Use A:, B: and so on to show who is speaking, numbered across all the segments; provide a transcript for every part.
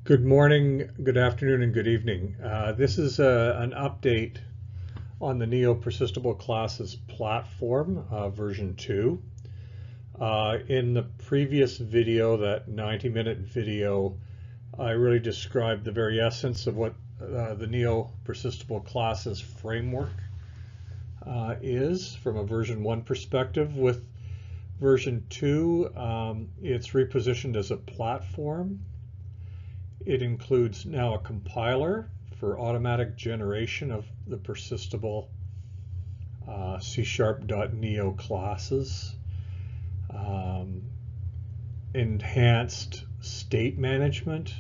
A: Good morning, good afternoon, and good evening. This is an update on the NEO Persistable Classes platform, version 2. In the previous video, that 90-minute video, I really described the very essence of what the NEO Persistable Classes framework is from a version 1 perspective. With version 2, it's repositioned as a platform. It includes now a compiler for automatic generation of the persistable C#.NEO classes, enhanced state management,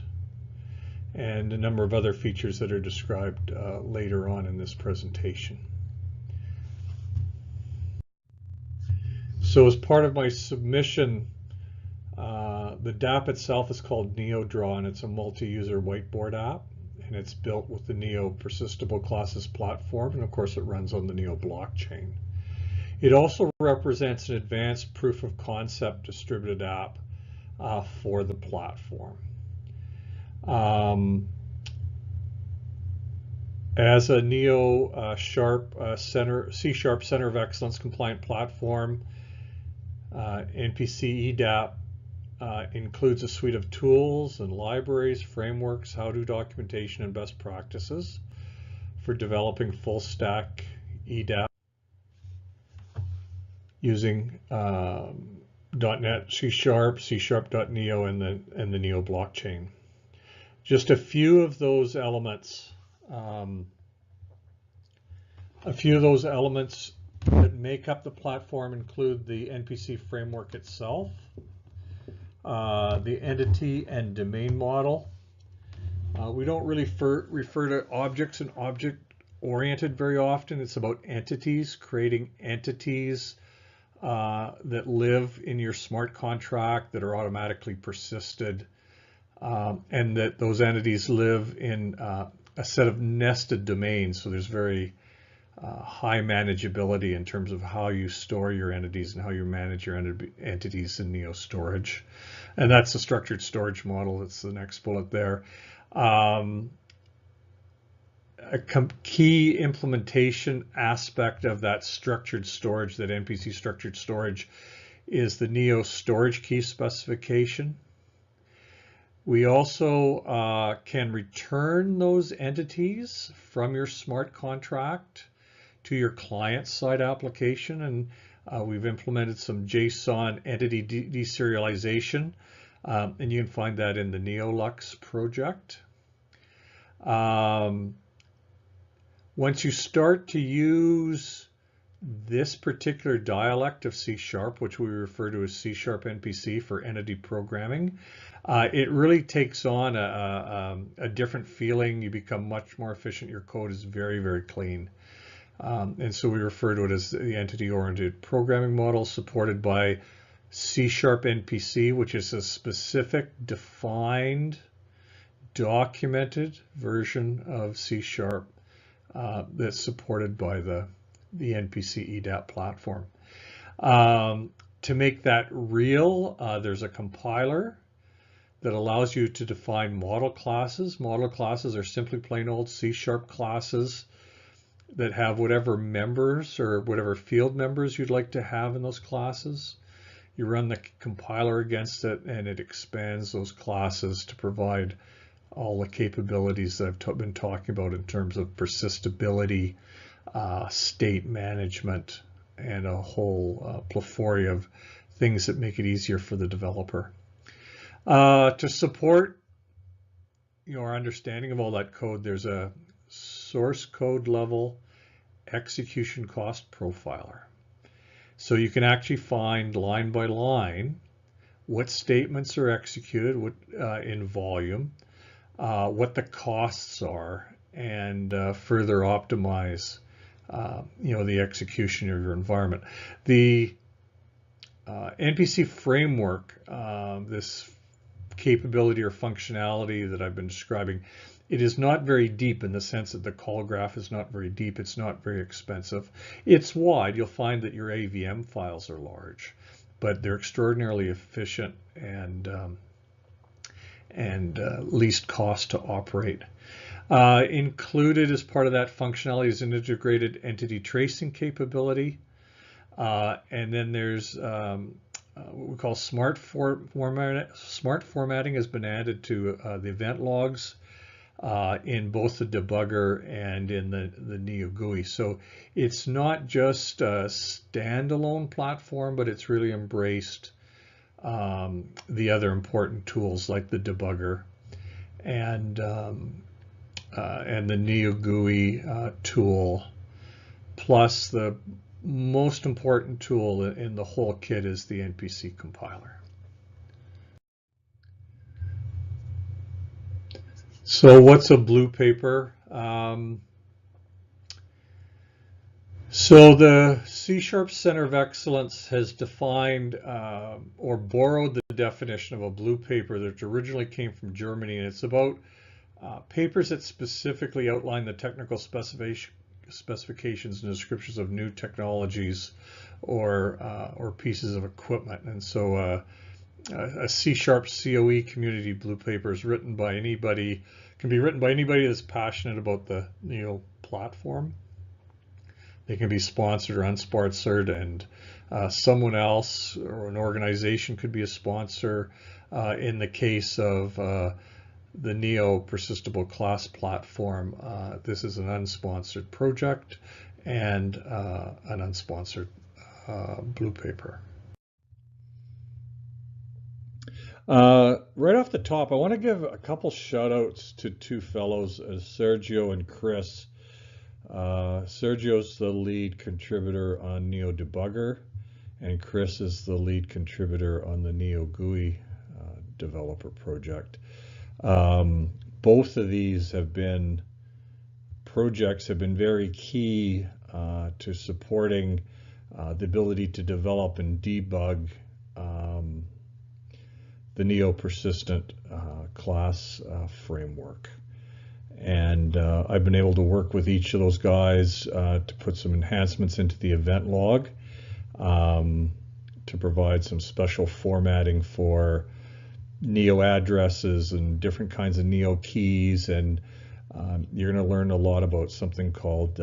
A: and a number of other features that are described later on in this presentation. So as part of my submission, the dApp itself is called NeoDraw, and it's a multi-user whiteboard app, and it's built with the NEO Persistable Classes platform, and of course it runs on the NEO blockchain. It also represents an advanced proof of concept distributed app for the platform. As a NEO C# Center of Excellence compliant platform, NPC e-dApp includes a suite of tools and libraries, frameworks, how-to documentation, and best practices for developing full-stack e-dApp using .NET, C#, C#.NEO, and the NEO blockchain. Just a few of those elements, that make up the platform include the NPC framework itself, the entity and domain model. We don't really refer to objects and object-oriented very often. It's about entities, creating entities that live in your smart contract that are automatically persisted, and that those entities live in a set of nested domains. So there's very high manageability in terms of how you store your entities and how you manage your entities in NEO storage. And that's the structured storage model. That's the next bullet there. A key implementation aspect of that structured storage, that NPC structured storage, is the NeoStorageKey Specification. We also can return those entities from your smart contract to your client-side application, and we've implemented some JSON entity deserialization, and you can find that in the NeoLux project. Once you start to use this particular dialect of C#, which we refer to as C# NPC for entity programming, it really takes on a different feeling. You become much more efficient. Your code is very, very clean. And so we refer to it as the entity-oriented programming model, supported by C# NPC, which is a specific, defined, documented version of C# that's supported by the NPC e-dApp platform. To make that real, there's a compiler that allows you to define model classes. Model classes are simply plain old C# classes that have whatever members or whatever field members you'd like to have in those classes. You run the compiler against it, and it expands those classes to provide all the capabilities that I've been talking about in terms of persistability, state management, and a whole plethora of things that make it easier for the developer. To support your understanding of all that code, there's a source code level execution cost profiler. So you can actually find line by line what statements are executed in volume, what the costs are, and further optimize the execution of your environment. The NPC framework, this capability or functionality that I've been describing, it is not very deep in the sense that the call graph is not very deep. It's not very expensive. It's wide. You'll find that your AVM files are large, but they're extraordinarily efficient, and and least cost to operate. Included as part of that functionality is an integrated entity tracing capability. And then there's what we call smart formatting has been added to the event logs in both the debugger and in the NEO GUI. So it's not just a standalone platform, but it's really embraced the other important tools like the debugger and the NEO GUI tool, plus the most important tool in the whole kit is the NPC Compiler. So what's a blue paper? So the C# Center of Excellence has defined or borrowed the definition of a blue paper that originally came from Germany, and it's about papers that specifically outline the technical specifications and descriptions of new technologies or pieces of equipment. And so a C# COE community blue paper is written by anybody, can be written by anybody that's passionate about the NEO platform. They can be sponsored or unsponsored, and someone else or an organization could be a sponsor. In the case of the NEO Persistable Class platform, this is an unsponsored project and an unsponsored blue paper. Right off the top, I want to give a couple shout outs to two fellows, Sergio and Chris. Sergio's the lead contributor on NEO Debugger, and Chris is the lead contributor on the NEO GUI developer project. Both of these projects have been very key to supporting the ability to develop and debug the NEO Persistent class framework. And I've been able to work with each of those guys to put some enhancements into the event log, to provide some special formatting for NEO addresses and different kinds of NEO keys. And you're going to learn a lot about something called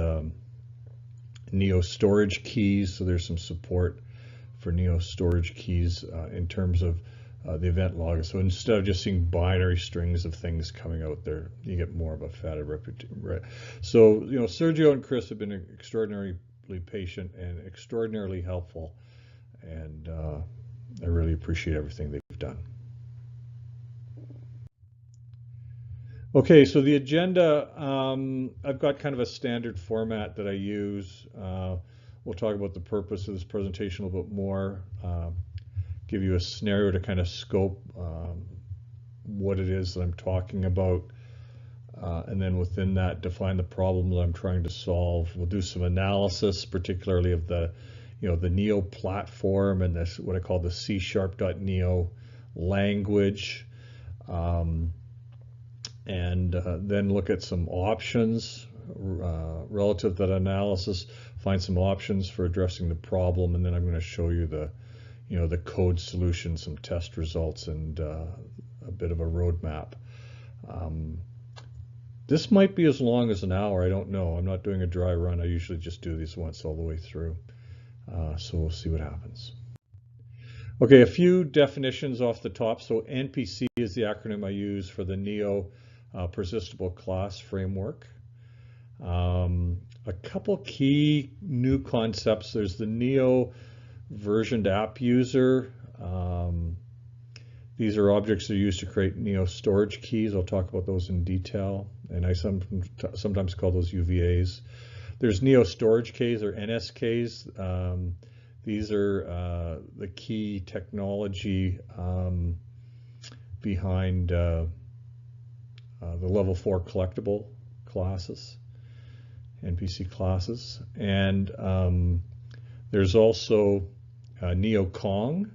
A: NEO storage keys. So there's some support for NEO storage keys in terms of the event log. So instead of just seeing binary strings of things coming out there, you get more of a fatted repetition. Right? So, you know, Sergio and Chris have been extraordinarily patient and extraordinarily helpful, and I really appreciate everything they've done. Okay, so the agenda, I've got kind of a standard format that I use. We'll talk about the purpose of this presentation a little bit more. Give you a scenario to kind of scope what it is that I'm talking about, and then within that define the problem that I'm trying to solve. We'll do some analysis, particularly of the NEO platform and this what I call the C#.NEO language, and then look at some options relative to that analysis, find some options for addressing the problem, and then I'm going to show you the code solution, some test results, and a bit of a roadmap. This might be as long as an hour. I don't know. I'm not doing a dry run. I usually just do these once all the way through. So we'll see what happens. Okay, a few definitions off the top. So NPC is the acronym I use for the NEO Persistable Class Framework. A couple key new concepts. There's the NEO versioned app user. These are objects that are used to create NEO storage keys. I'll talk about those in detail, and I sometimes call those UVAs. There's NEO storage keys or NSKs. These are the key technology behind the level 4 collectible classes, NPC classes. And there's also NEO Kong,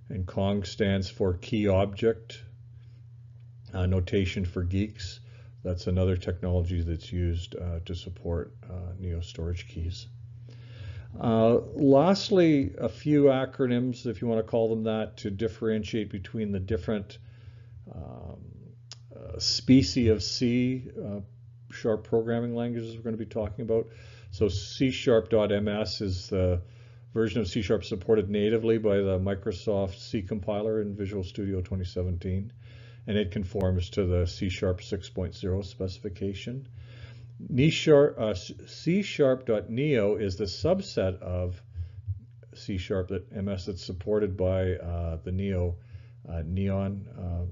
A: and Kong stands for key object notation for Geeks. That's another technology that's used to support NEO storage keys. Lastly, a few acronyms, if you want to call them that, to differentiate between the different species of C sharp programming languages we're going to be talking about. So C#.ms is the version of C# supported natively by the Microsoft C Compiler in Visual Studio 2017, and it conforms to the C# 6.0 specification. C#.neo is the subset of C#.ms that's supported by the NEO Neon.exe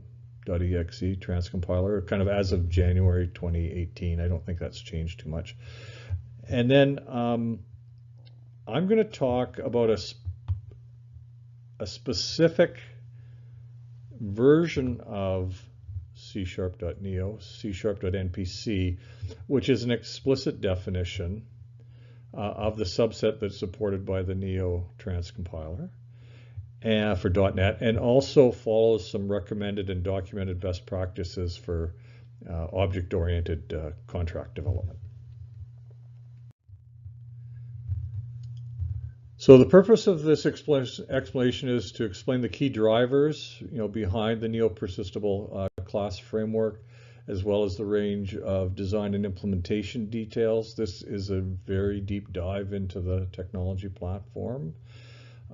A: transcompiler, kind of as of January 2018. I don't think that's changed too much. And then I'm going to talk about a specific version of C#.neo, C#.npc, which is an explicit definition of the subset that's supported by the NEO transcompiler for .NET, and also follows some recommended and documented best practices for object-oriented contract development. So the purpose of this explanation is to explain the key drivers, behind the NEO Persistable Class Framework, as well as the range of design and implementation details. This is a very deep dive into the technology platform.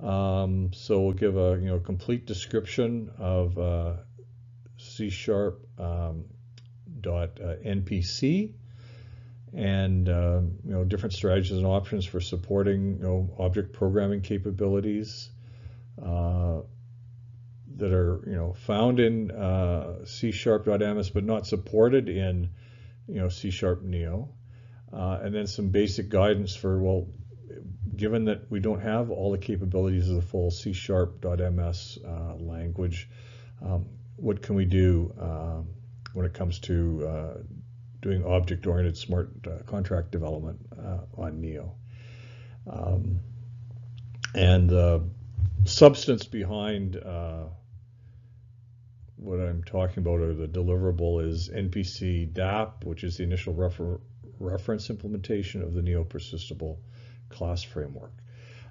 A: So we'll give a complete description of C#.npc. and different strategies and options for supporting object programming capabilities that are found in C#.ms but not supported in C#.neo, and then some basic guidance for, given that we don't have all the capabilities of the full C#.ms language, what can we do when it comes to doing object-oriented smart contract development on NEO. And the substance behind what I'm talking about, or the deliverable, is NPC /DApp, which is the initial reference implementation of the NEO Persistable Class Framework.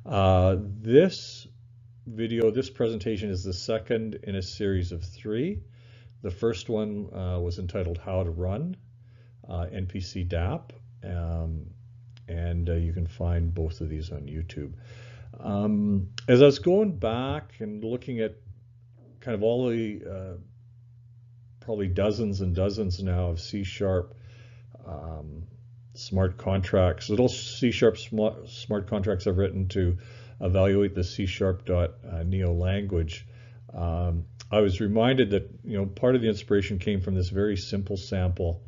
A: This presentation is the second in a series of 3. The first one was entitled How to Run NPC /DApp, and you can find both of these on YouTube. As I was going back and looking at kind of all the probably dozens and dozens now of C# smart contracts, little C# smart contracts I've written to evaluate the C#.neo language, I was reminded that part of the inspiration came from this very simple sample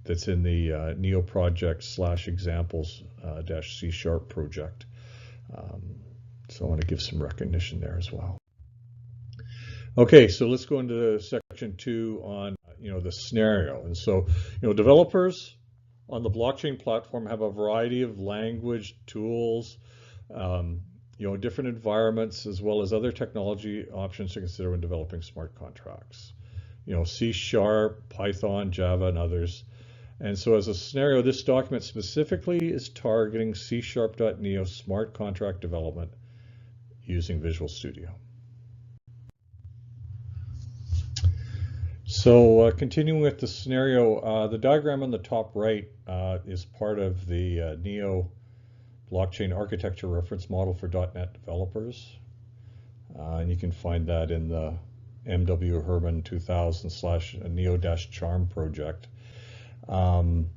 A: that's in the NEO project /examples-C# project. So I want to give some recognition there as well. Okay, so let's go into section 2 on the scenario. And so developers on the blockchain platform have a variety of language tools, different environments, as well as other technology options to consider when developing smart contracts. C#, Python, Java, and others. And so as a scenario, this document specifically is targeting C#.neo smart contract development using Visual Studio. So continuing with the scenario, the diagram on the top right is part of the NEO blockchain architecture reference model for .NET developers. And you can find that in the MW Herman 2000/neo-charm project. And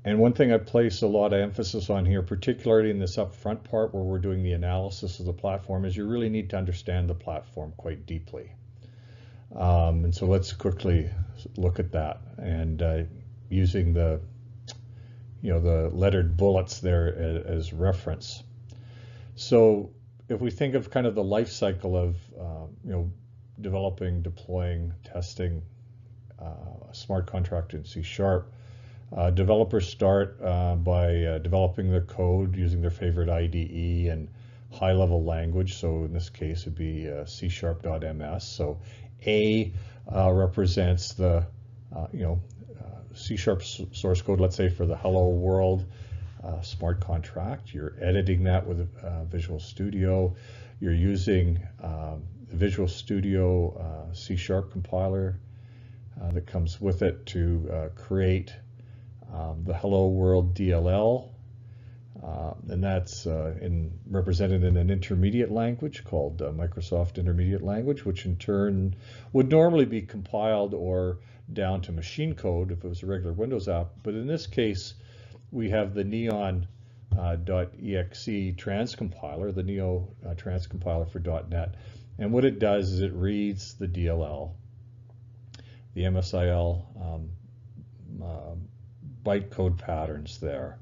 A: one thing I place a lot of emphasis on here, particularly in this upfront part where we're doing the analysis of the platform, is you really need to understand the platform quite deeply. And so let's quickly look at that, and using the the lettered bullets there as reference. So if we think of kind of the life cycle of developing, deploying, testing a smart contract in C#, developers start by developing their code using their favorite IDE and high-level language. So in this case, it'd be C#.ms. So A represents the C# source code, let's say, for the Hello World smart contract. You're editing that with Visual Studio. You're using the Visual Studio C# compiler that comes with it to create the Hello World DLL, and that's represented in an intermediate language called Microsoft Intermediate Language, which in turn would normally be compiled or down to machine code if it was a regular Windows app. But in this case, we have the neon.exe transcompiler, the NEO transcompiler for .NET. And what it does is it reads the DLL, the MSIL bytecode patterns there,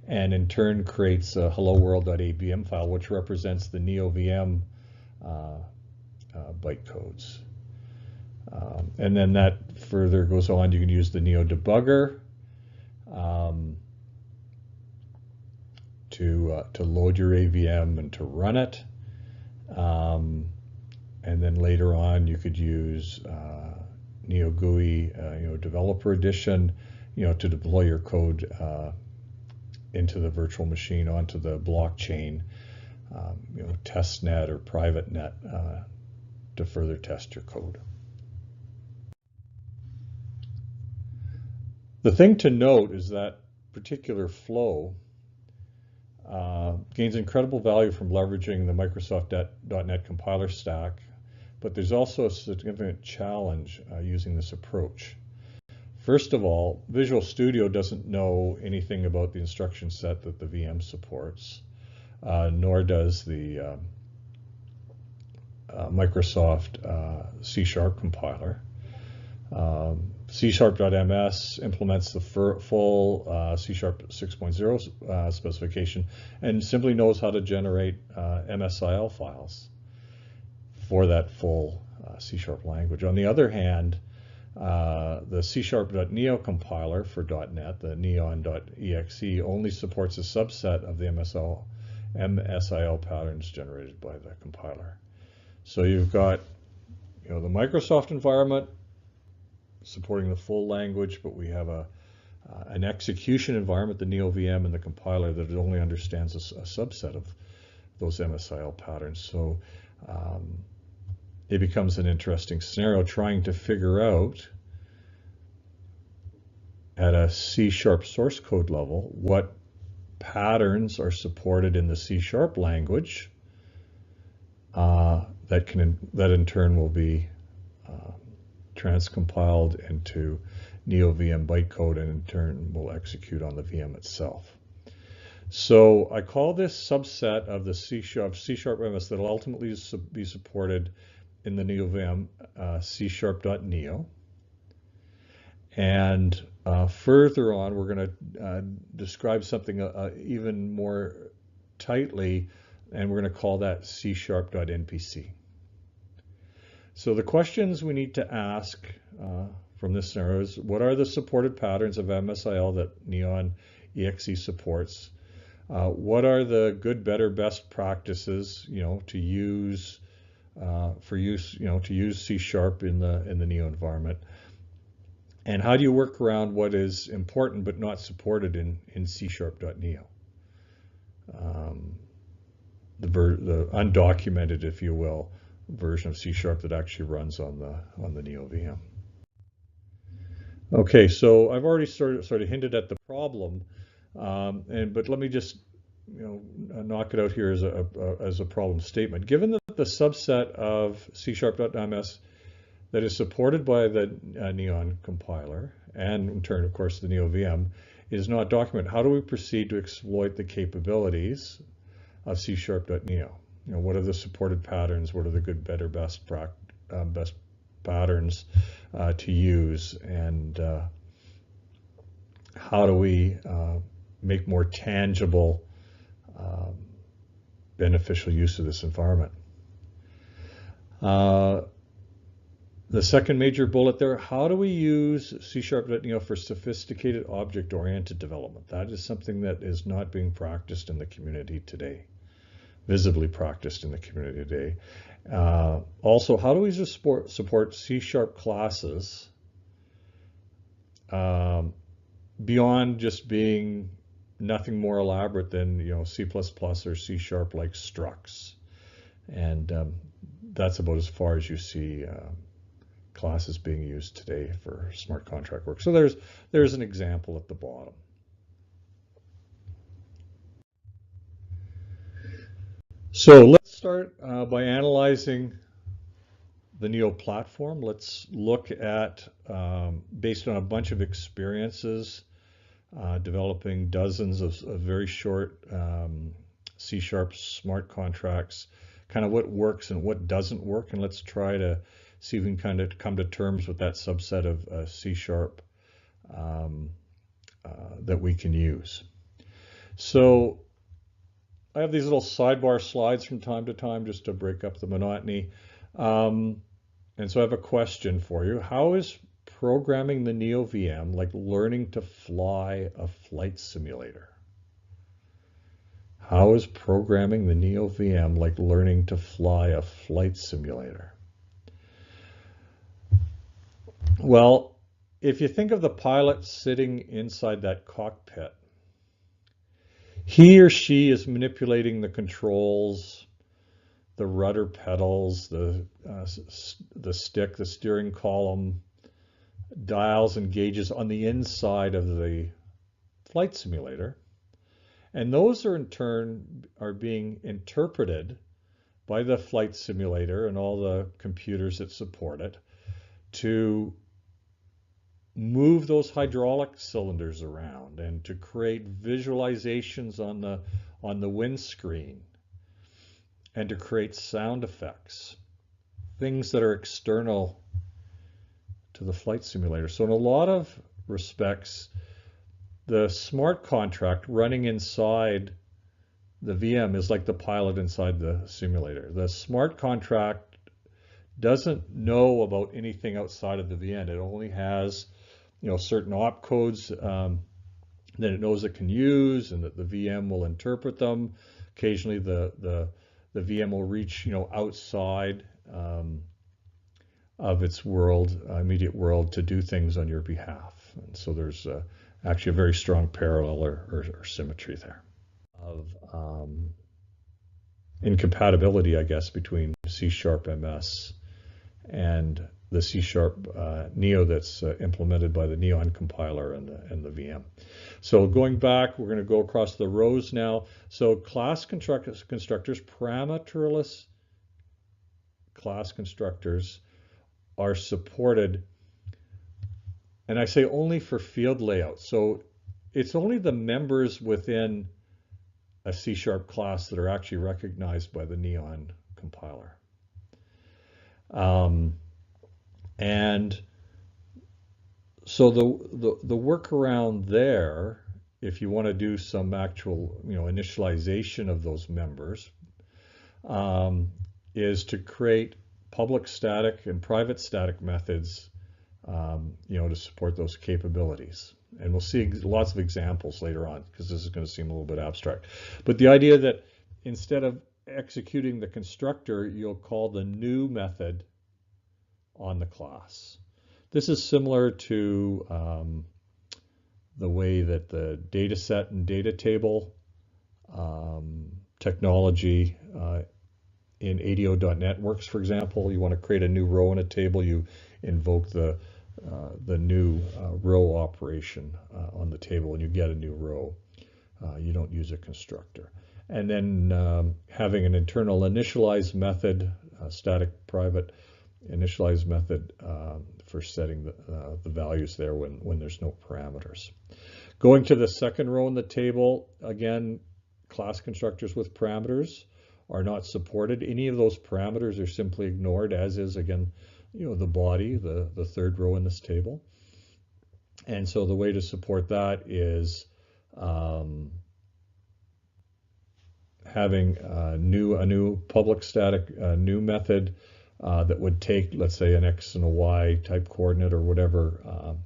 A: and in turn creates a hello world.abm file, which represents the NeoVM bytecodes. And then that further goes on. You can use the Neo debugger to load your AVM and to run it. And then later on, you could use Neo GUI, Developer Edition, to deploy your code into the virtual machine onto the blockchain, testnet or private net to further test your code. The thing to note is that particular flow gains incredible value from leveraging the Microsoft .NET compiler stack, but there's also a significant challenge using this approach. First of all, Visual Studio doesn't know anything about the instruction set that the VM supports, nor does the Microsoft C# compiler. C#.ms implements the full C# 6.0 specification and simply knows how to generate MSIL files for that full C# language. On the other hand, the C#.neo compiler for .NET, the neon.exe, only supports a subset of the MSIL patterns generated by the compiler. So you've got, the Microsoft environment supporting the full language, but we have an execution environment, the NeoVM, and the compiler that only understands a subset of those MSIL patterns. So it becomes an interesting scenario trying to figure out at a C# source code level what patterns are supported in the C# language that in turn will be transcompiled into NeoVM bytecode and in turn will execute on the VM itself. So I call this subset of the C# MS that will ultimately be supported in the NeoVM C#.neo. And further on, we're going to describe something even more tightly, and we're going to call that C#.npc. So the questions we need to ask from this scenario is, what are the supported patterns of MSIL that Neon EXE supports? What are the good, better, best practices, to use to use C# in the Neo environment? And how do you work around what is important but not supported in C#.neo? The undocumented, if you will, version of C# that actually runs on the NeoVM. Okay, so I've already sort of hinted at the problem, but let me just knock it out here as a problem statement. Given that the subset of C#.ms that is supported by the Neon compiler and in turn, of course, the NeoVM is not documented, how do we proceed to exploit the capabilities of C#.neo? What are the supported patterns? What are the good, better, best patterns to use? And how do we make more tangible, beneficial use of this environment? The second major bullet there, how do we use C#.neo for sophisticated object-oriented development? That is something that is not being practiced in the community today, visibly practiced in the community today. Also, how do we support C# classes beyond just being nothing more elaborate than C++ or C# like structs? And that's about as far as you see classes being used today for smart contract work. So there's an example at the bottom. So let's start by analyzing the NEO platform. Let's look at, based on a bunch of experiences, developing dozens of very short C# smart contracts, kind of what works and what doesn't work, and let's try to see if we can kind of come to terms with that subset of C# that we can use. So I have these little sidebar slides from time to time just to break up the monotony. And so I have a question for you. How is programming the NEO VM like learning to fly a flight simulator? How is programming the NEO VM like learning to fly a flight simulator? Well, if you think of the pilot sitting inside that cockpit, he or she is manipulating the controls, the rudder pedals, the stick, the steering column, dials and gauges on the inside of the flight simulator. And those are in turn being interpreted by the flight simulator and all the computers that support it to move those hydraulic cylinders around and to create visualizations on the windscreen and to create sound effects, things that are external to the flight simulator. So in a lot of respects, the smart contract running inside the VM is like the pilot inside the simulator. The smart contract doesn't know about anything outside of the VM. It only has, certain opcodes that it knows it can use, and that the VM will interpret them. Occasionally, the VM will reach, outside of its immediate world, to do things on your behalf. And so there's actually a very strong parallel or symmetry there of incompatibility, I guess, between C# MS and the C# NEO that's implemented by the Neon compiler and the VM. So going back, we're going to go across the rows now. So class constructors, parameterless class constructors are supported, and I say only for field layout. So it's only the members within a C# class that are actually recognized by the Neon compiler. And so the workaround there, if you want to do some actual initialization of those members, is to create public static and private static methods, to support those capabilities. And we'll see lots of examples later on, because this is going to seem a little bit abstract. But the idea that instead of executing the constructor, you'll call the new method on the class. This is similar to the way that the dataset and data table technology in ADO.NET works. For example, you want to create a new row in a table, you invoke the new row operation on the table, and you get a new row. You don't use a constructor. And then having an internal initialize method, static private initialize method for setting the values there when there's no parameters. Going to the second row in the table, again, class constructors with parameters are not supported. Any of those parameters are simply ignored, as is, again, the body, the third row in this table. And so the way to support that is having a new public static new method that would take, let's say, an X and a Y type coordinate or whatever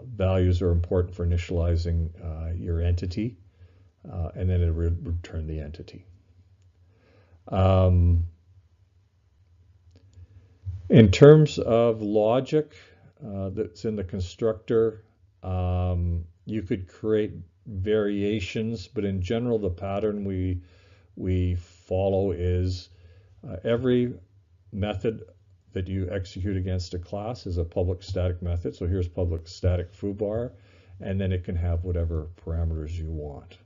A: values are important for initializing your entity, and then it would return the entity. In terms of logic that's in the constructor, you could create variations, but in general, the pattern we follow is Every method that you execute against a class is a public static method. So here's public static foobar, and then it can have whatever parameters you want.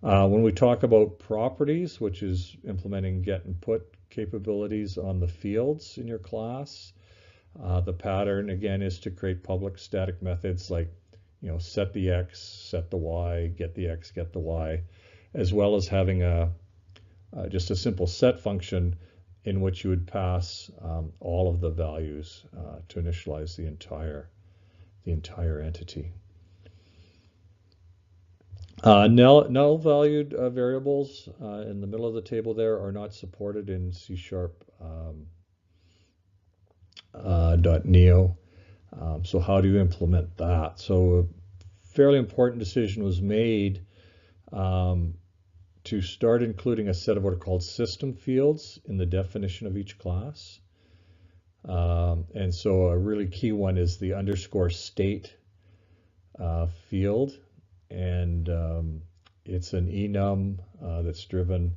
A: When we talk about properties, which is implementing get and put capabilities on the fields in your class, the pattern again is to create public static methods like, set the x, set the y, get the x, get the y, as well as having just a simple set function in which you would pass all of the values to initialize the entire entity. Null valued variables in the middle of the table there are not supported in C# .neo. So how do you implement that? So a fairly important decision was made to start including a set of what are called system fields in the definition of each class. And so a really key one is the _state field. And it's an enum that's driven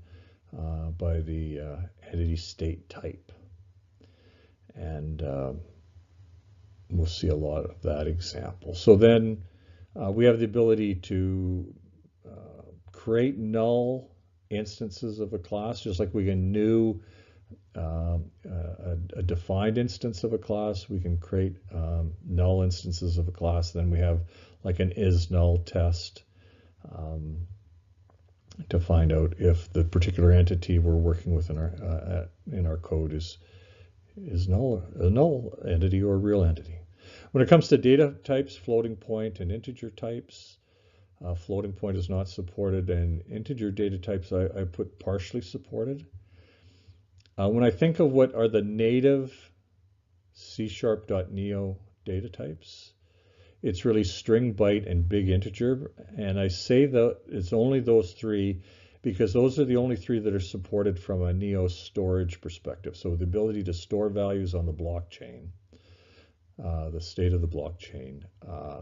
A: by the entity state type. And we'll see a lot of that example. So then we have the ability to create null instances of a class, just like we can new a defined instance of a class. We can create null instances of a class. Then we have like an isNull test to find out if the particular entity we're working with in our code is a null entity or a real entity. When it comes to data types, floating point and integer types, floating point is not supported, and integer data types I put partially supported. When I think of what are the native C# .neo data types, it's really string, byte, and big integer. And I say that it's only those three because those are the only three that are supported from a Neo storage perspective. So the ability to store values on the blockchain, the state of the blockchain,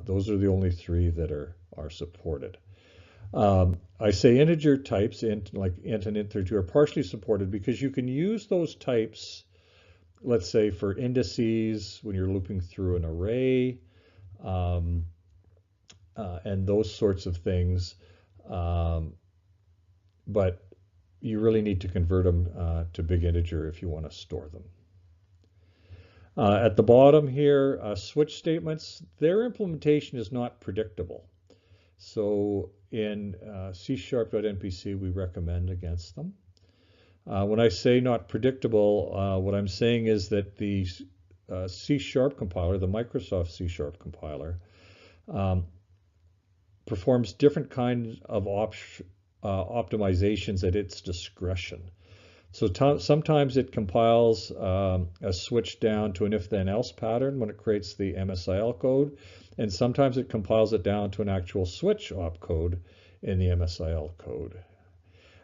A: those are the only three that are supported. I say integer types, like int and int32, are partially supported because you can use those types, let's say for indices when you're looping through an array, and those sorts of things, but you really need to convert them to big integer if you want to store them. At the bottom here, switch statements, their implementation is not predictable. So in C#.npc, we recommend against them. When I say not predictable, what I'm saying is that the C# compiler, the Microsoft C# compiler, performs different kinds of optimizations at its discretion. So sometimes it compiles a switch down to an if-then-else pattern when it creates the MSIL code, and sometimes it compiles it down to an actual switch opcode in the MSIL code.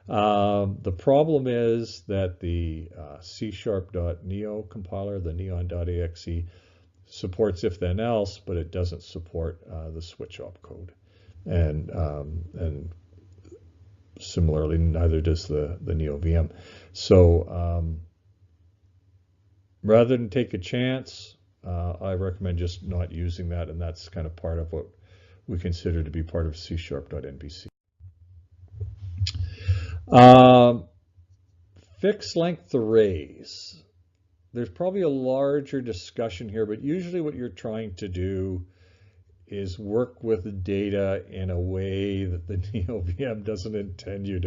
A: The problem is that the C#.neo compiler, the neon.exe, supports if-then-else, but it doesn't support the switch opcode. And similarly, neither does the NeoVM. So rather than take a chance, I recommend just not using that, and that's kind of part of what we consider to be part of C#.npc. Fixed length arrays. There's probably a larger discussion here, but usually what you're trying to do is work with the data in a way that the NeoVM doesn't intend you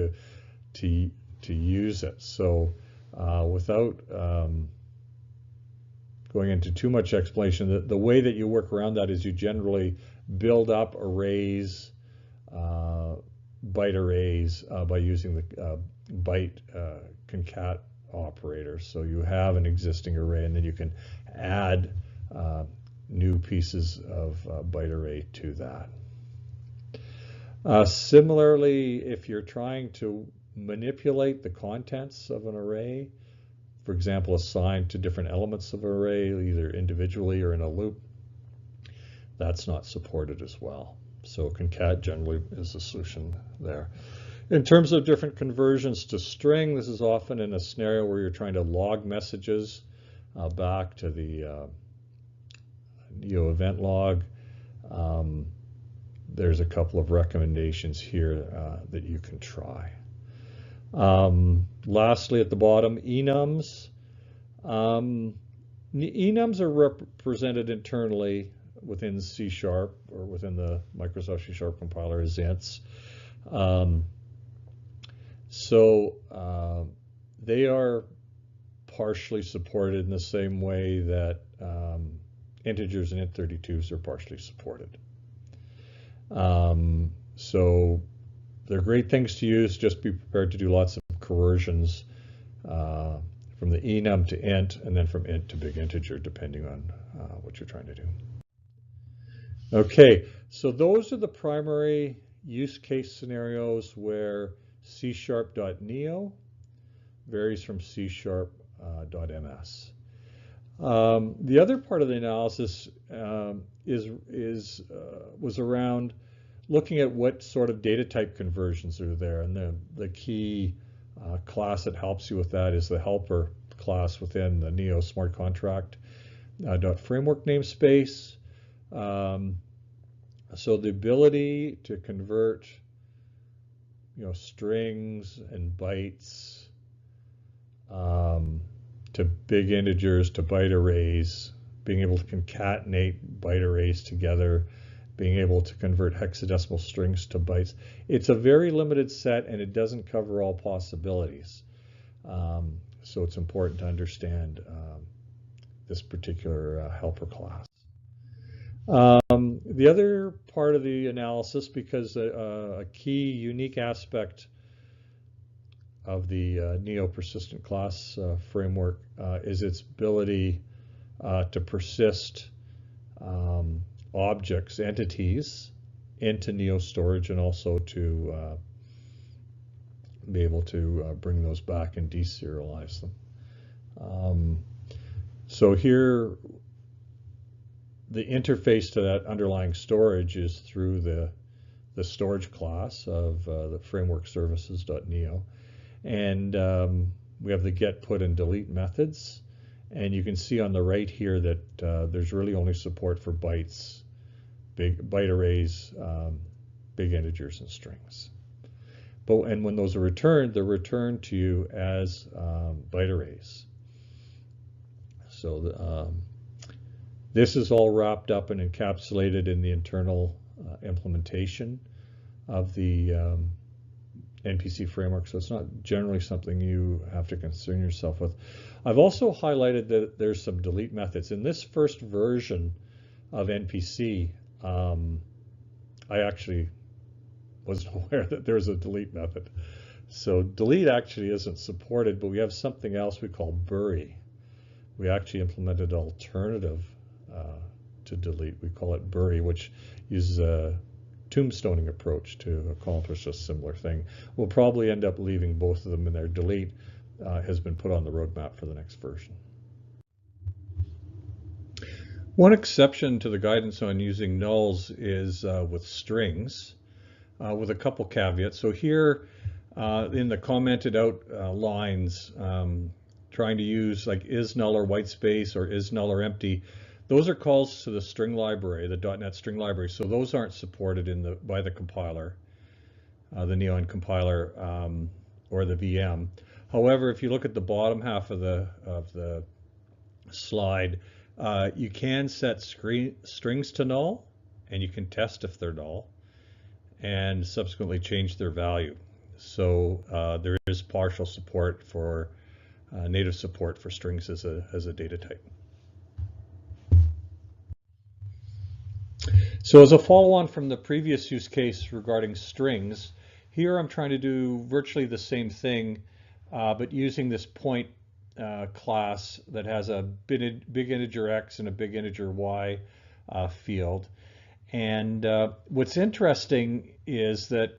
A: to use it. So without going into too much explanation, the way that you work around that is you generally build up arrays, byte arrays, by using the byte concat operator. So you have an existing array, and then you can add new pieces of byte array to that. Similarly, if you're trying to manipulate the contents of an array, for example, assign to different elements of an array, either individually or in a loop, that's not supported as well. So concat generally is the solution there. In terms of different conversions to string, this is often in a scenario where you're trying to log messages back to the NEO event log. There's a couple of recommendations here that you can try. Lastly, at the bottom, enums. Enums are represented internally within C# or within the Microsoft C# compiler as ints. They are partially supported in the same way that integers and int32s are partially supported. So they're great things to use. Just be prepared to do lots of conversions from the enum to int, and then from int to big integer, depending on what you're trying to do. Okay, so those are the primary use case scenarios where C#.neo varies from C#.ms. The other part of the analysis was around looking at what sort of data type conversions are there, and the key class that helps you with that is the helper class within the NEO Smart Contract .framework namespace. So the ability to convert, strings and bytes to big integers to byte arrays, being able to concatenate byte arrays together, being able to convert hexadecimal strings to bytes. It's a very limited set, and it doesn't cover all possibilities. So it's important to understand this particular helper class. The other part of the analysis, because a key unique aspect of the NEO Persistent Class framework is its ability to persist objects, entities, into NEO storage, and also to be able to bring those back and deserialize them. So here, the interface to that underlying storage is through the storage class of the framework services.neo. And we have the get, put, and delete methods. And you can see on the right here that there's really only support for bytes, big byte arrays, big integers, and strings. And when those are returned, they're returned to you as byte arrays. So this is all wrapped up and encapsulated in the internal implementation of the NPC framework, so it's not generally something you have to concern yourself with. I've also highlighted that there's some delete methods. In this first version of NPC, I actually wasn't aware that there's a delete method. So delete actually isn't supported, but we have something else we call bury. We actually implemented an alternative to delete. We call it bury, which uses a tombstoning approach to accomplish a similar thing. We'll probably end up leaving both of them in there. Delete has been put on the roadmap for the next version. One exception to the guidance on using nulls is with strings, with a couple caveats. So here in the commented out lines, trying to use like is null or white space or is null or empty, those are calls to the string library, the .NET string library. So those aren't supported by the compiler, the Neon compiler or the VM. However, if you look at the bottom half of the slide, you can set strings to null, and you can test if they're null, and subsequently change their value. So there is partial support for native support for strings as a data type. So as a follow-on from the previous use case regarding strings, here I'm trying to do virtually the same thing, but using this point class that has a big integer x and a big integer y field. And what's interesting is that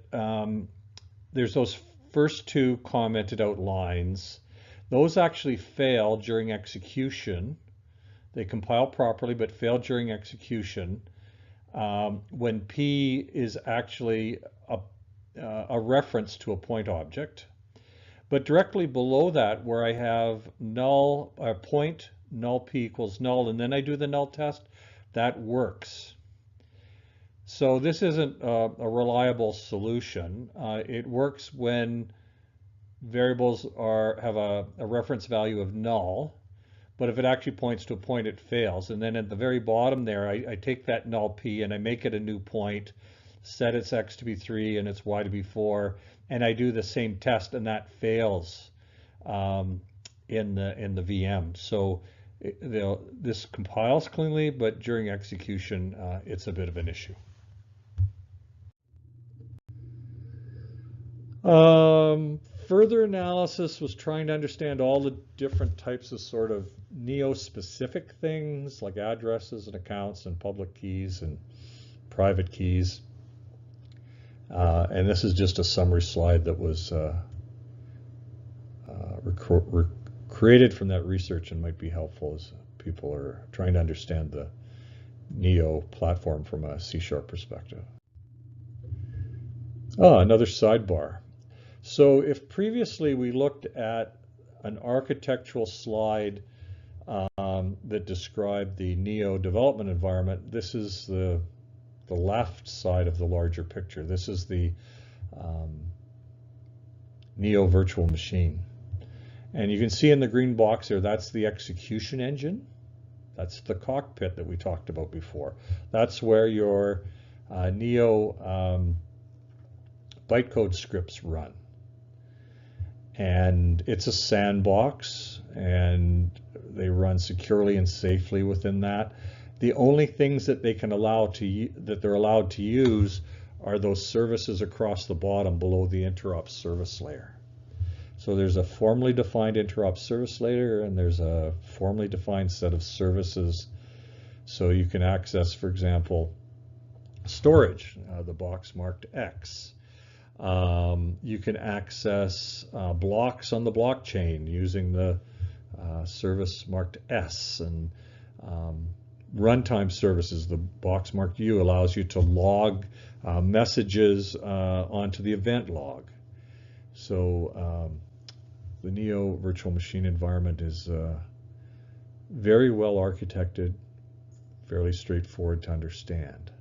A: there's those first two commented out lines. Those actually fail during execution. They compile properly but fail during execution when P is actually a reference to a point object. But directly below that, where I have null, point, null p equals null, and then I do the null test, that works. So this isn't a reliable solution. It works when variables have a reference value of null, but if it actually points to a point, it fails. And then at the very bottom there, I take that null p and I make it a new point, set its x to be 3 and its y to be 4, and I do the same test, and that fails in the VM. So this compiles cleanly, but during execution, it's a bit of an issue. Further analysis was trying to understand all the different types of sort of Neo-specific things like addresses and accounts and public keys and private keys. And this is just a summary slide that was created from that research and might be helpful as people are trying to understand the Neo platform from a C# perspective. Another sidebar. So if previously we looked at an architectural slide that described the Neo development environment, this is the left side of the larger picture. This is the Neo virtual machine. And you can see in the green box there, that's the execution engine. That's the cockpit that we talked about before. That's where your Neo bytecode scripts run. And it's a sandbox, and they run securely and safely within that. The only things that they're allowed to use are those services across the bottom below the interop service layer. So there's a formally defined interop service layer, and there's a formally defined set of services. So you can access, for example, storage, the box marked X. You can access blocks on the blockchain using the service marked S, and runtime services, the box marked U, allows you to log messages onto the event log. So the Neo virtual machine environment is very well architected, fairly straightforward to understand.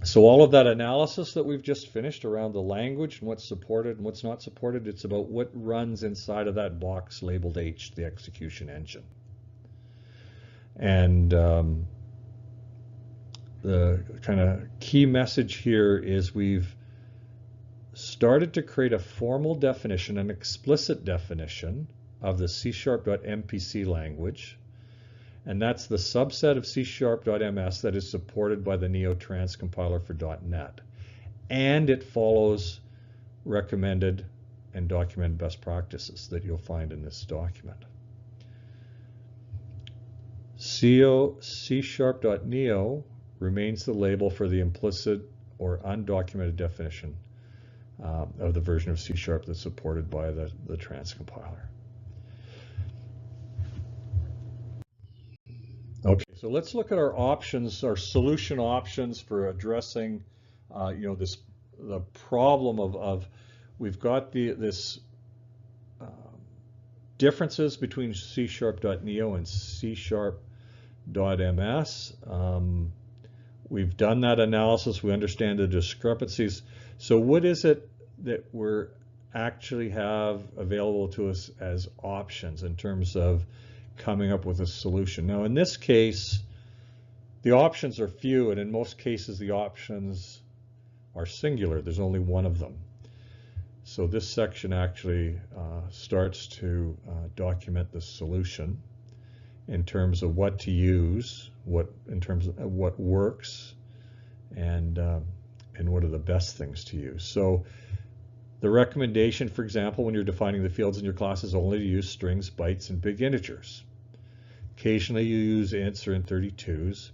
A: So all of that analysis that we've just finished around the language and what's supported and what's not supported, it's about what runs inside of that box labeled H, the execution engine. And the kind of key message here is we've started to create a formal definition, an explicit definition of the C#.MPC language. And that's the subset of C#.MS that is supported by the NEO Compiler for .NET. And it follows recommended and documented best practices that you'll find in this document. C#.neo remains the label for the implicit or undocumented definition of the version of C# that's supported by the transcompiler. Okay, so let's look at our options, our solution options for addressing, the problem of we've got this differences between C#.neo and C#.ms. We've done that analysis. We understand the discrepancies. So what is it that we're actually have available to us as options in terms of coming up with a solution? Now, in this case, the options are few, and in most cases, the options are singular. There's only one of them. So this section actually starts to document the solution in terms of what to use, in terms of what works, and what are the best things to use. So the recommendation, for example, when you're defining the fields in your class is only to use strings, bytes, and big integers. Occasionally you use ints or int32s,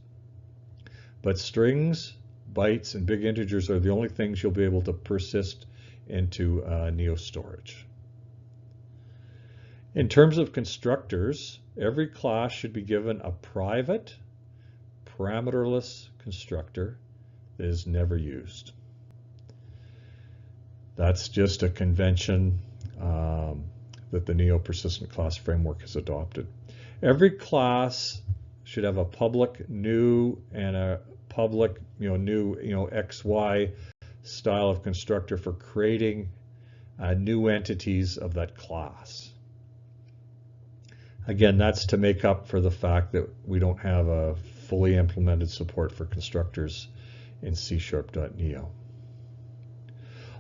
A: but strings, bytes, and big integers are the only things you'll be able to persist into NEO storage. In terms of constructors, every class should be given a private, parameterless constructor that is never used. That's just a convention that the NEO Persistent Class Framework has adopted. Every class should have a public new and a public new XY style of constructor for creating new entities of that class. Again, that's to make up for the fact that we don't have a fully implemented support for constructors in C#.neo.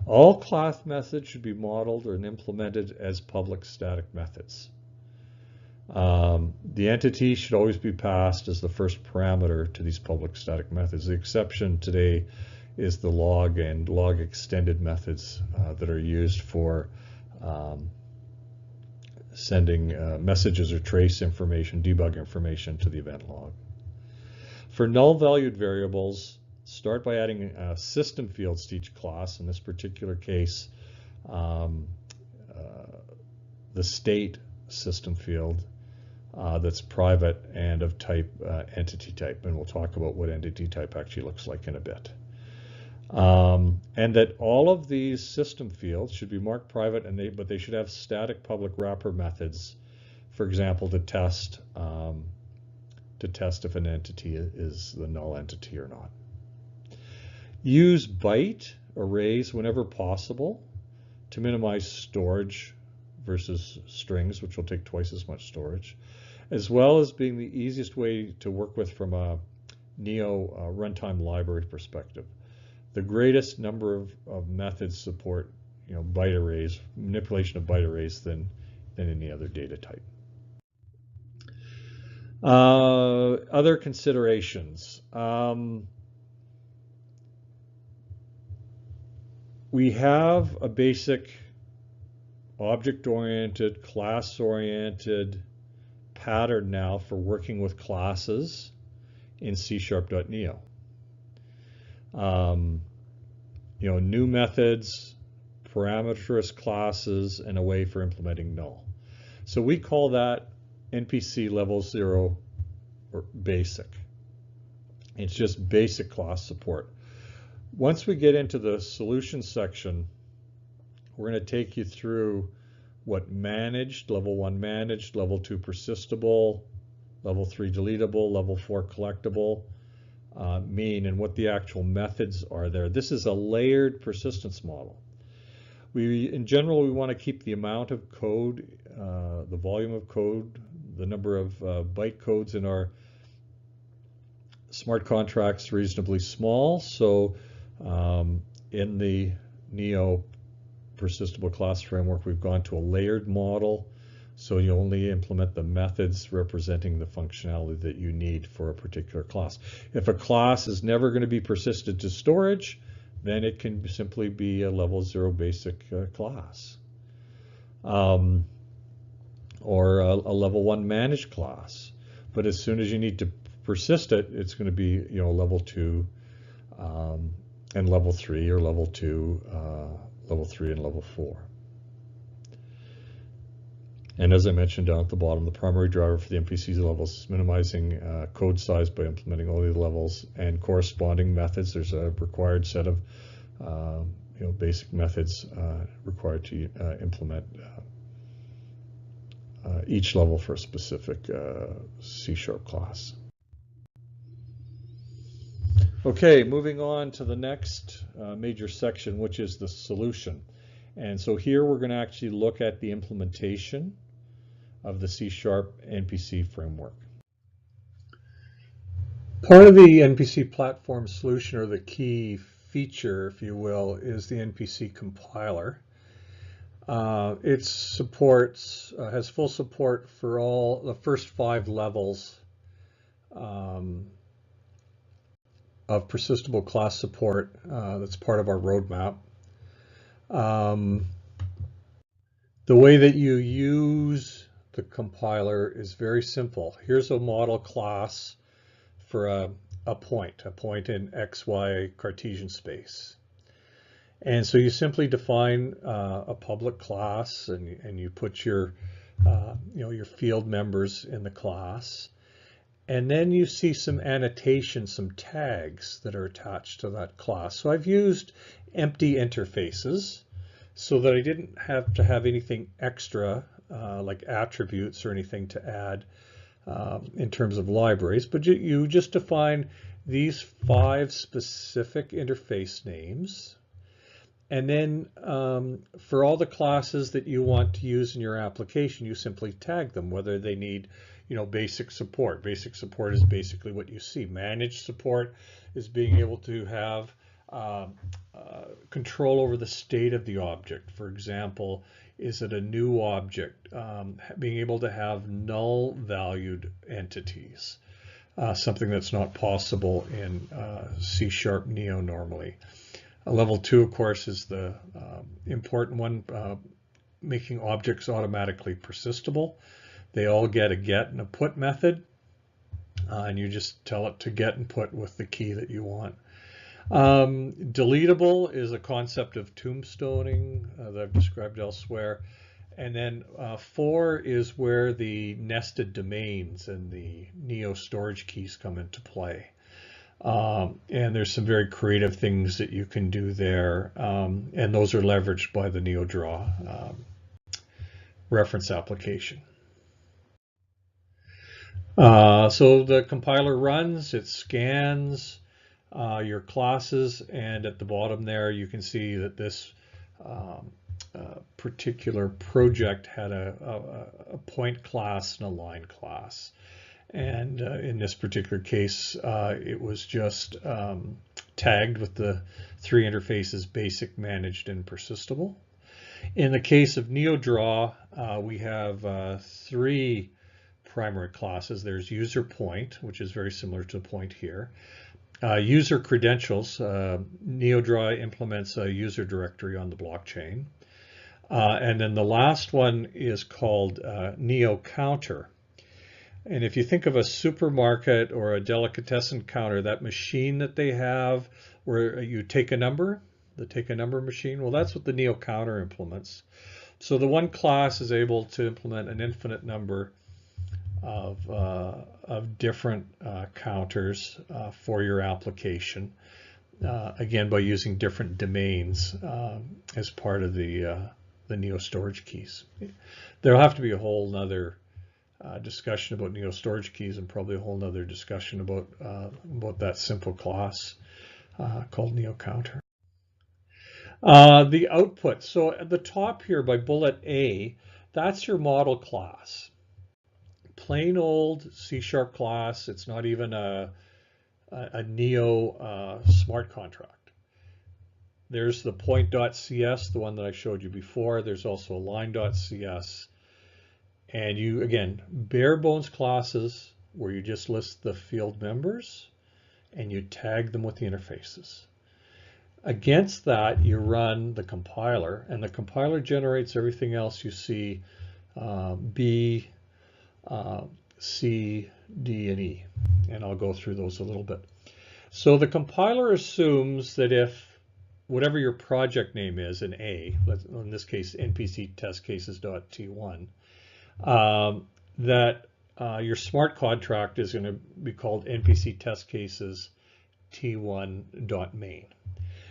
A: All class methods should be modeled and implemented as public static methods. The entity should always be passed as the first parameter to these public static methods. The exception today is the log and log extended methods that are used for sending messages or trace information, debug information to the event log. For null-valued variables, start by adding system fields to each class. In this particular case, the state system field that's private and of type entity type, and we'll talk about what entity type actually looks like in a bit. And that all of these system fields should be marked private, but they should have static public wrapper methods, for example, to test if an entity is the null entity or not. Use byte arrays whenever possible to minimize storage versus strings, which will take twice as much storage, as well as being the easiest way to work with from a NEO runtime library perspective. The greatest number of methods support byte arrays, manipulation of byte arrays than any other data type. Other considerations. We have a basic object-oriented, class-oriented pattern now for working with classes in C#.neo. New methods, parameterless classes, and a way for implementing null. So we call that NPC level 0 or basic. It's just basic class support. Once we get into the solution section, we're going to take you through what managed, level 1 managed, level 2 persistable, level 3 deletable, level 4 collectible mean, and what the actual methods are there. This is a layered persistence model. In general, we want to keep the amount of code, the volume of code, the number of byte codes in our smart contracts reasonably small. So in the NEO Persistable Class Framework, we've gone to a layered model. So you only implement the methods representing the functionality that you need for a particular class. If a class is never going to be persisted to storage, then it can simply be a level 0 basic class. Or a level 1 managed class. But as soon as you need to persist it, it's going to be level 2 and level 3, or level 2, level 3 and level 4. And as I mentioned down at the bottom, the primary driver for the NPC levels is minimizing code size by implementing only the levels and corresponding methods. There's a required set of basic methods required to implement each level for a specific C# class. Okay, moving on to the next major section, which is the solution. And so here we're going to actually look at the implementation of the C# NPC framework. Part of the NPC platform solution, or the key feature, if you will, is the NPC Compiler. It supports, has full support for all the first 5 levels of persistable class support. That's part of our roadmap. The way that you use the compiler is very simple. Here's a model class for a point in XY Cartesian space. And so you simply define a public class, and you put your your field members in the class. And then you see some annotations, some tags that are attached to that class. So I've used empty interfaces. so that I didn't have to have anything extra like attributes or anything to add in terms of libraries, but you just define these 5 specific interface names. And then for all the classes that you want to use in your application, you simply tag them, whether they need, basic support. Basic support is basically what you see. Managed support is being able to have control over the state of the object. For example, is it a new object? Being able to have null valued entities, something that's not possible in C# Neo normally. Level 2, of course, is the important one, making objects automatically persistable. They all get a get and a put method, and you just tell it to get and put with the key that you want. Deletable is a concept of tombstoning that I've described elsewhere. And then 4 is where the nested domains and the NEO storage keys come into play. And there's some very creative things that you can do there, and those are leveraged by the NeoDraw reference application. So the compiler runs, it scans your classes, and at the bottom there you can see that this particular project had a point class and a line class. And in this particular case, it was just tagged with the 3 interfaces: basic, managed, and persistable. In the case of NeoDraw, we have 3 primary classes. There's user point, which is very similar to point here. User credentials. NeoDraw implements a user directory on the blockchain. And then the last one is called NEO counter. And if you think of a supermarket or a delicatessen counter, that machine that they have where you take a number, the take a number machine, well, that's what the NEO counter implements. So the one class is able to implement an infinite number of different counters for your application, again, by using different domains as part of the NEO storage keys. There'll have to be a whole nother discussion about NEO storage keys, and probably a whole nother discussion about that simple class called NEO counter. The output. So at the top here by bullet A, that's your model class. Plain old C# class. It's not even a Neo smart contract. There's the point.cs, the one that I showed you before. There's also a line.cs. And you, again, bare bones classes where you just list the field members and you tag them with the interfaces. Against that, you run the compiler, and the compiler generates everything else you see, B, C, D, and E. And I'll go through those a little bit. So the compiler assumes that if whatever your project name is in A, in this case, NPC test cases.t1, that your smart contract is going to be called NPC test cases t1.main.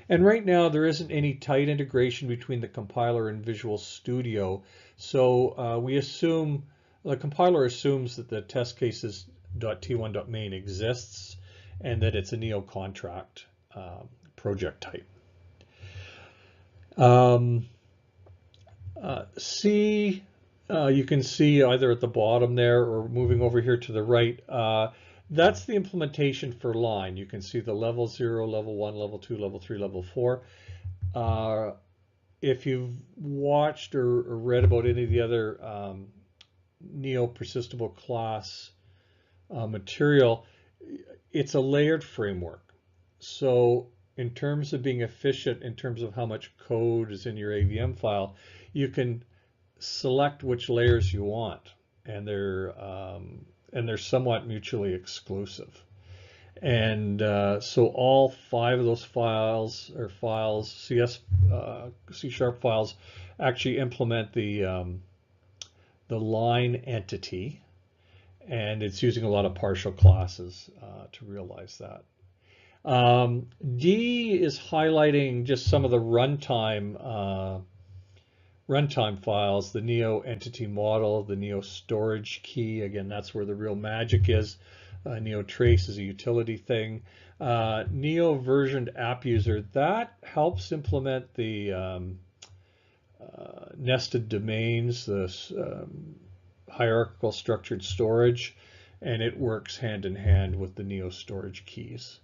A: And right now there isn't any tight integration between the compiler and Visual Studio, so we assume, the compiler assumes that the test cases.t1.main exists and that it's a Neo contract project type. C, you can see either at the bottom there or moving over here to the right, that's the implementation for line. You can see the level 0, level 1, level 2, level 3, level 4. If you've watched or read about any of the other NEO Persistable Class material, it's a layered framework. So in terms of being efficient, in terms of how much code is in your AVM file, you can select which layers you want, and they're somewhat mutually exclusive. And so all 5 of those files, or files, C# files, actually implement the line entity, and it's using a lot of partial classes to realize that. D is highlighting just some of the runtime runtime files, the Neo entity model, the Neo storage key. Again, that's where the real magic is. Neo trace is a utility thing. Neo versioned app user, that helps implement the nested domains, the hierarchical structured storage, and it works hand in hand with the Neo storage keys.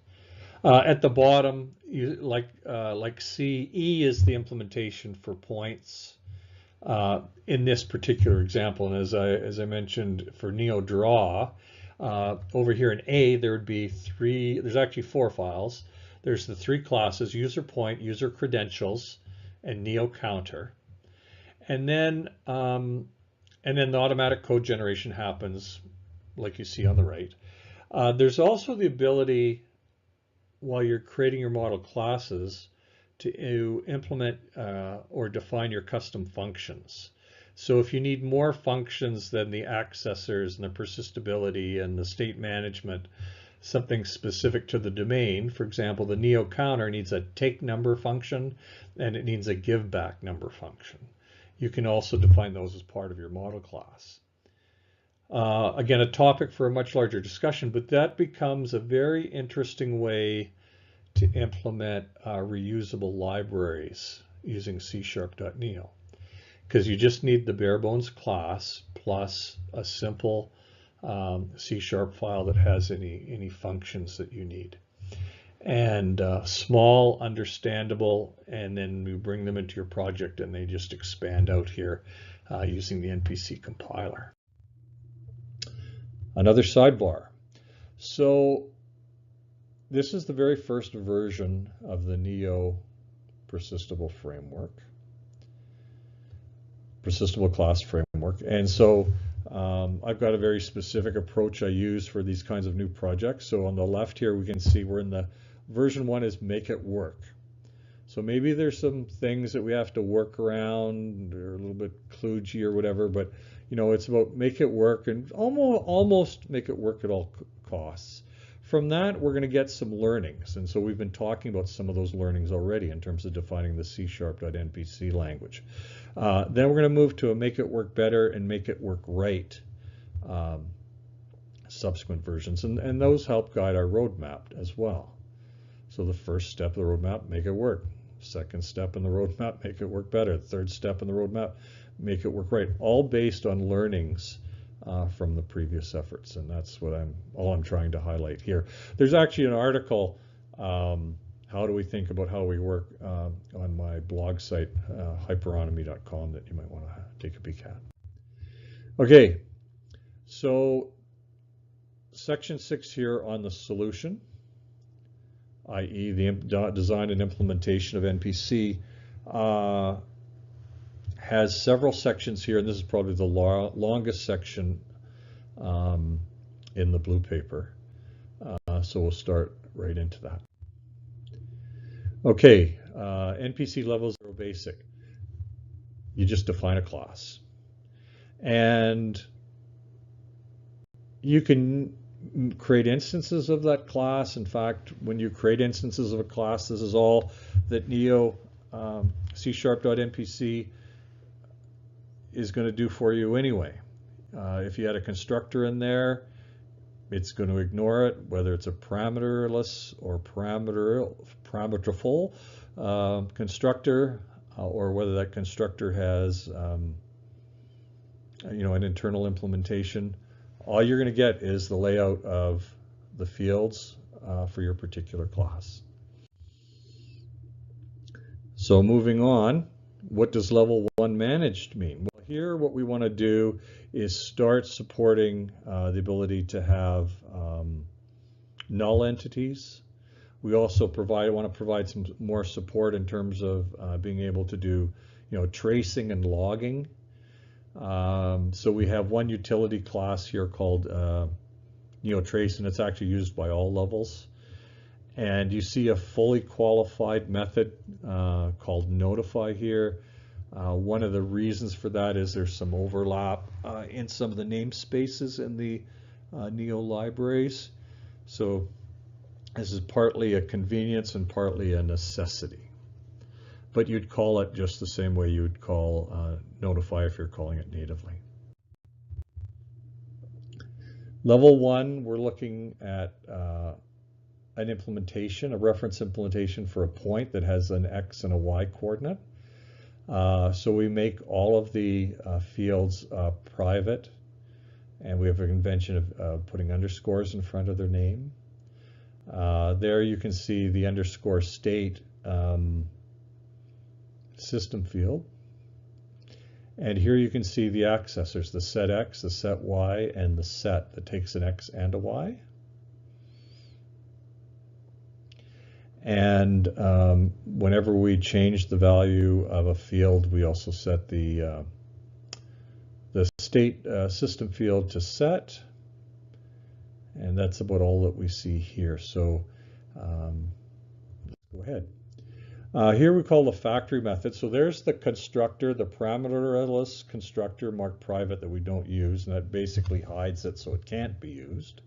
A: At the bottom, like C, E is the implementation for points. In this particular example, and as I mentioned for NeoDraw, over here in A, there would be there's actually 4 files. There's the 3 classes: user point, user credentials, and Neo counter. And then the automatic code generation happens like you see on the right. There's also the ability, while you're creating your model classes, to implement or define your custom functions. So if you need more functions than the accessors and the persistability and the state management, something specific to the domain, for example, the Neo counter needs a take number function and it needs a give back number function. You can also define those as part of your model class. Again, a topic for a much larger discussion, but that becomes a very interesting way to implement reusable libraries using C#.neo, because you just need the bare bones class plus a simple C# file that has any functions that you need. And small, understandable, and then you bring them into your project and they just expand out here using the NPC compiler. Another sidebar. So this is the very first version of the NEO Persistable Framework, Persistable Class Framework. And so I've got a very specific approach I use for these kinds of new projects. So on the left here, we can see we're in the version 1 is make it work. So maybe there's some things that we have to work around or a little bit kludgy or whatever, but you know, it's about make it work and almost make it work at all costs. From that, we're going to get some learnings. And so we've been talking about some of those learnings already in terms of defining the C#.npc language. Then we're going to move to a make it work better and make it work right subsequent versions. And those help guide our roadmap as well. So the first step of the roadmap, make it work. Second step in the roadmap, make it work better. Third step in the roadmap, make it work right. All based on learnings from the previous efforts, and that's what I'm trying to highlight here. There's actually an article, how do we think about how we work, on my blog site, hyperonomy.com, that you might want to take a peek at. Okay, so section 6 here on the solution, i.e. the design and implementation of NPC, has several sections here, and this is probably the longest section in the blue paper. So we'll start right into that. Okay, NPC level 0 basic. You just define a class. And you can create instances of that class. In fact, when you create instances of a class, this is all that Neo C#.npc is going to do for you anyway. If you had a constructor in there, it's going to ignore it, whether it's a parameterless or parameterful constructor, or whether that constructor has you know, an internal implementation. All you're going to get is the layout of the fields for your particular class. So moving on, what does level 1 managed mean? Well, here what we want to do is start supporting the ability to have null entities. We also want to provide some more support in terms of being able to do, you know, tracing and logging. So we have one utility class here called NeoTrace, and it's actually used by all levels. And you see a fully qualified method called notify here. One of the reasons for that is there's some overlap in some of the namespaces in the Neo libraries. So this is partly a convenience and partly a necessity. but you'd call it just the same way you would call notify if you're calling it natively. Level 1, we're looking at an implementation, a reference implementation for a point that has an X and a Y coordinate. So we make all of the fields private, and we have a convention of putting underscores in front of their name. There you can see the underscore state system field. And here you can see the accessors, the set X, the set Y, and the set that takes an X and a Y. And whenever we change the value of a field, we also set the state system field to set. And that's about all that we see here. So let's go ahead. Here we call the factory method. So there's the constructor, the parameterless constructor marked private that we don't use, and that basically hides it so it can't be used.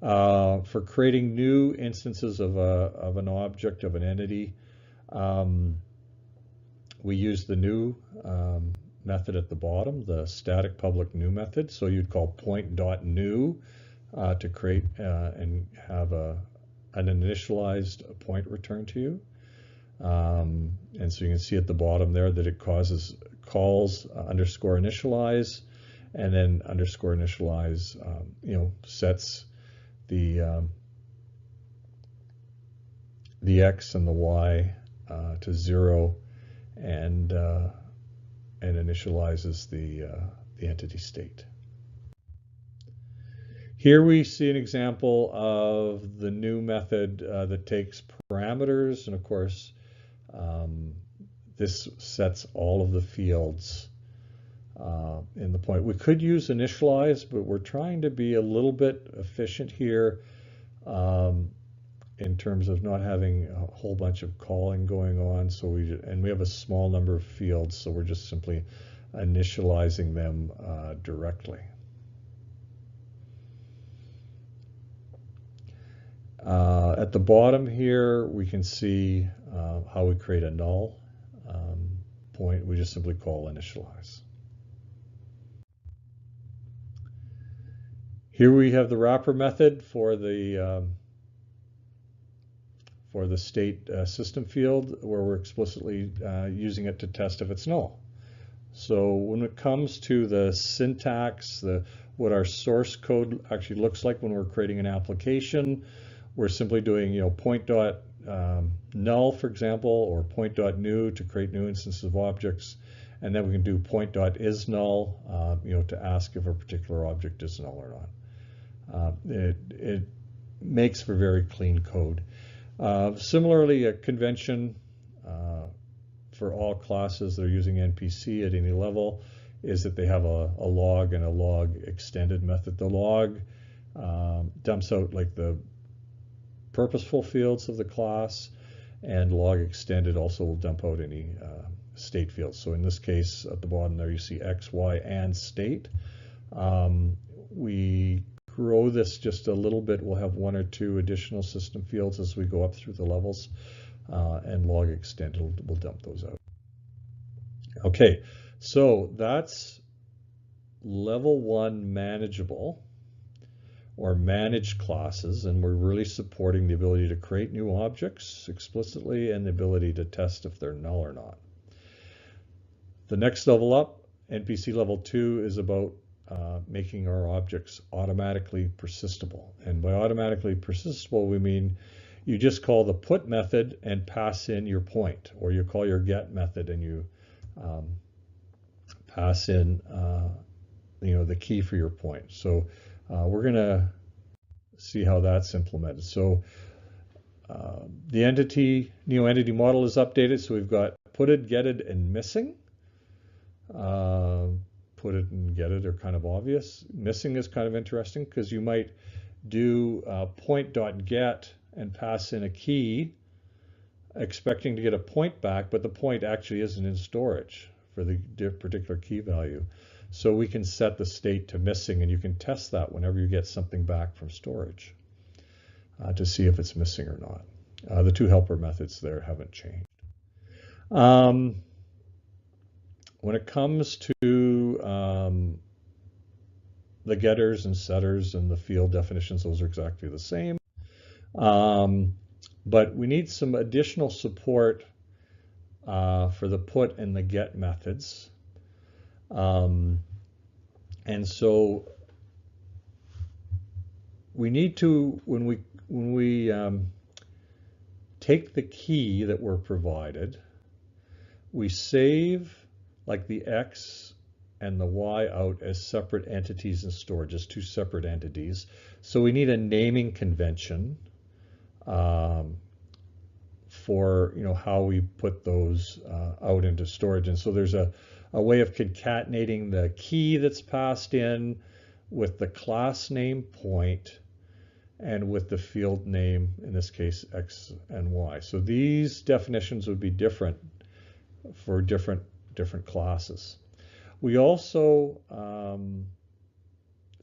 A: For creating new instances of an object, of an entity, we use the new method at the bottom, the static public new method. So you'd call point.new to create and have an initialized point returned to you. And so you can see at the bottom there that it calls underscore initialize, and then underscore initialize sets the X and the Y to 0 and initializes the entity state. Here we see an example of the new method that takes parameters, and of course this sets all of the fields in the point. We could use initialize, but we're trying to be a little bit efficient here in terms of not having a whole bunch of calling going on. So we have a small number of fields, so we're just simply initializing them directly. At the bottom here, we can see how we create a null point. We just simply call initialize. Here we have the wrapper method for the state system field, where we're explicitly using it to test if it's null. So when it comes to the syntax, what our source code actually looks like when we're creating an application, we're simply doing point.null, for example, or point.new to create new instances of objects, and then we can do point.isNull, to ask if a particular object is null or not. It makes for very clean code. Similarly, a convention for all classes that are using NPC at any level is that they have a log and a log extended method. The log dumps out like the purposeful fields of the class, and log extended also will dump out any state fields. So in this case, at the bottom there, you see X, Y, and state. We grow this just a little bit. We'll have 1 or 2 additional system fields as we go up through the levels, and log extended will dump those out. Okay, so that's level 1 manageable, or managed classes, and we're really supporting the ability to create new objects explicitly and the ability to test if they're null or not. The next level up, NPC level 2, is about making our objects automatically persistable. And by automatically persistable, we mean you just call the put method and pass in your point, or you call your get method and you pass in the key for your point. So we're going to see how that's implemented. So the NEO entity model is updated. So we've got putted, getted, and missing. Putted and getted are kind of obvious. Missing is kind of interesting because you might do point.get and pass in a key expecting to get a point back, but the point actually isn't in storage for the particular key value. So we can set the state to missing, and you can test that whenever you get something back from storage to see if it's missing or not. The 2 helper methods there haven't changed. When it comes to the getters and setters and the field definitions, those are exactly the same. But we need some additional support for the put and the get methods. And so we need to, when we take the key that we're provided, we save like the X and the Y out as separate entities in storage, as two separate entities. So we need a naming convention for how we put those out into storage. And so there's a way of concatenating the key that's passed in with the class name point and with the field name, in this case X and Y. So these definitions would be different for different classes. We also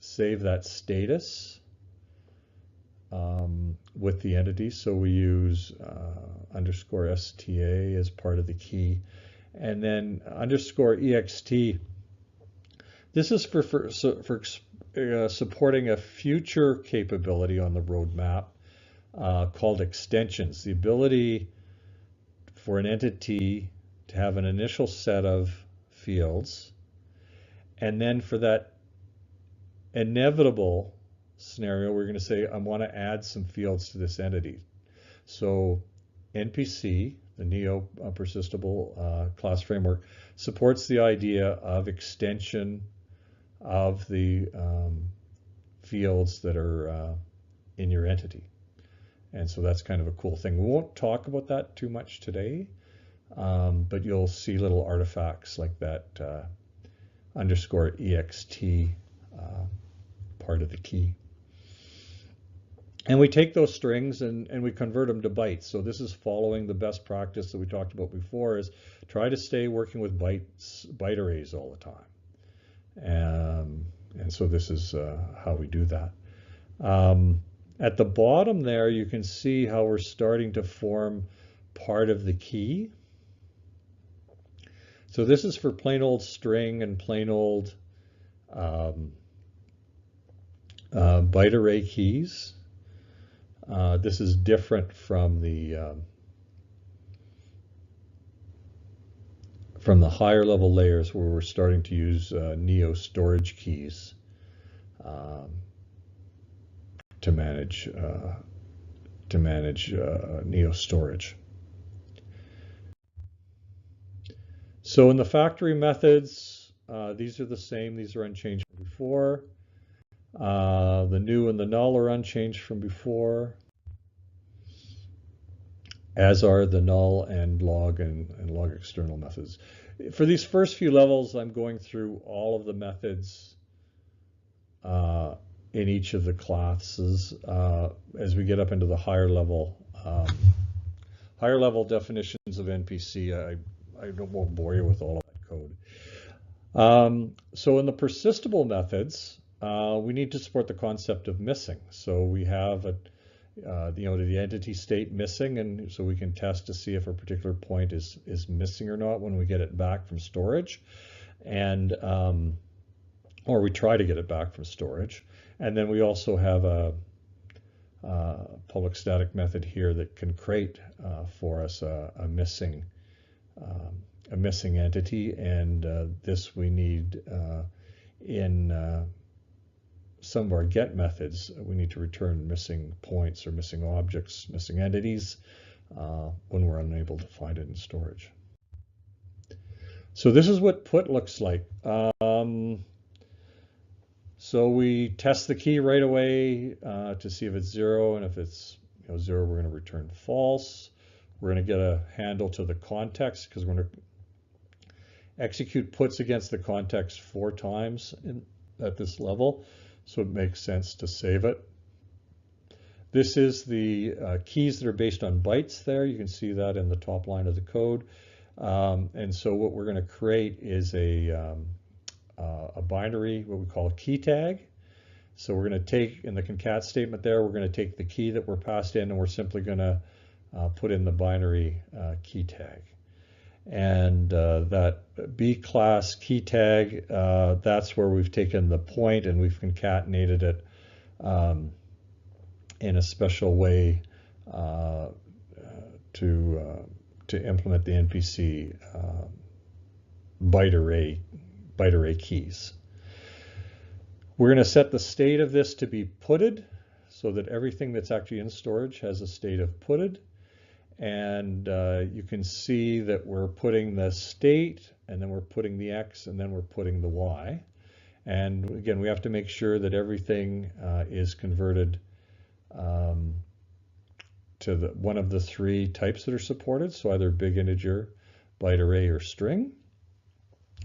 A: save that status with the entity, so we use underscore STA as part of the key, and then underscore EXT. This is for supporting a future capability on the roadmap called extensions, the ability for an entity to have an initial set of fields, and then for that inevitable scenario, we're going to say, I want to add some fields to this entity. So NPC, the NEO Persistable Class Framework, supports the idea of extension of the fields that are in your entity. And so that's kind of a cool thing. We won't talk about that too much today, but you'll see little artifacts like that underscore EXT part of the key. And we take those strings and we convert them to bytes. So this is following the best practice that we talked about before, is try to stay working with byte arrays all the time. And so this is how we do that. At the bottom there, you can see how we're starting to form part of the key. So this is for plain old string and plain old byte array keys. This is different from the higher level layers where we're starting to use NEO storage keys to manage NEO storage. So in the factory methods, these are the same. These are unchanged from before. The new and the null are unchanged from before, as are the null and log and log external methods. For these first few levels, I'm going through all of the methods in each of the classes. As we get up into the higher level definitions of NPC, I won't bore you with all of that code. So in the persistable methods, we need to support the concept of missing. So we have the entity state missing, and so we can test to see if a particular point is missing or not when we get it back from storage, and or we try to get it back from storage. And then we also have a public static method here that can create for us a missing entity, and this we need in some of our get methods. We need to return missing points or missing objects, missing entities when we're unable to find it in storage. So this is what put looks like. So we test the key right away to see if it's 0, and if it's 0, we're going to return false. We're going to get a handle to the context because we're going to execute puts against the context 4 times at this level, so it makes sense to save it. This is the keys that are based on bytes there. You can see that in the top line of the code. And so what we're going to create is a binary, what we call a key tag. So we're going to take, in the concat statement there, we're going to take the key that we're passed in, and we're simply going to put in the binary key tag. And that B class key tag, that's where we've taken the point and we've concatenated it in a special way to implement the NPC byte array keys. We're going to set the state of this to be putted, so that everything that's actually in storage has a state of putted. And you can see that we're putting the state, and then we're putting the X, and then we're putting the Y. And again, we have to make sure that everything is converted to one of the three types that are supported, so either big integer, byte array, or string.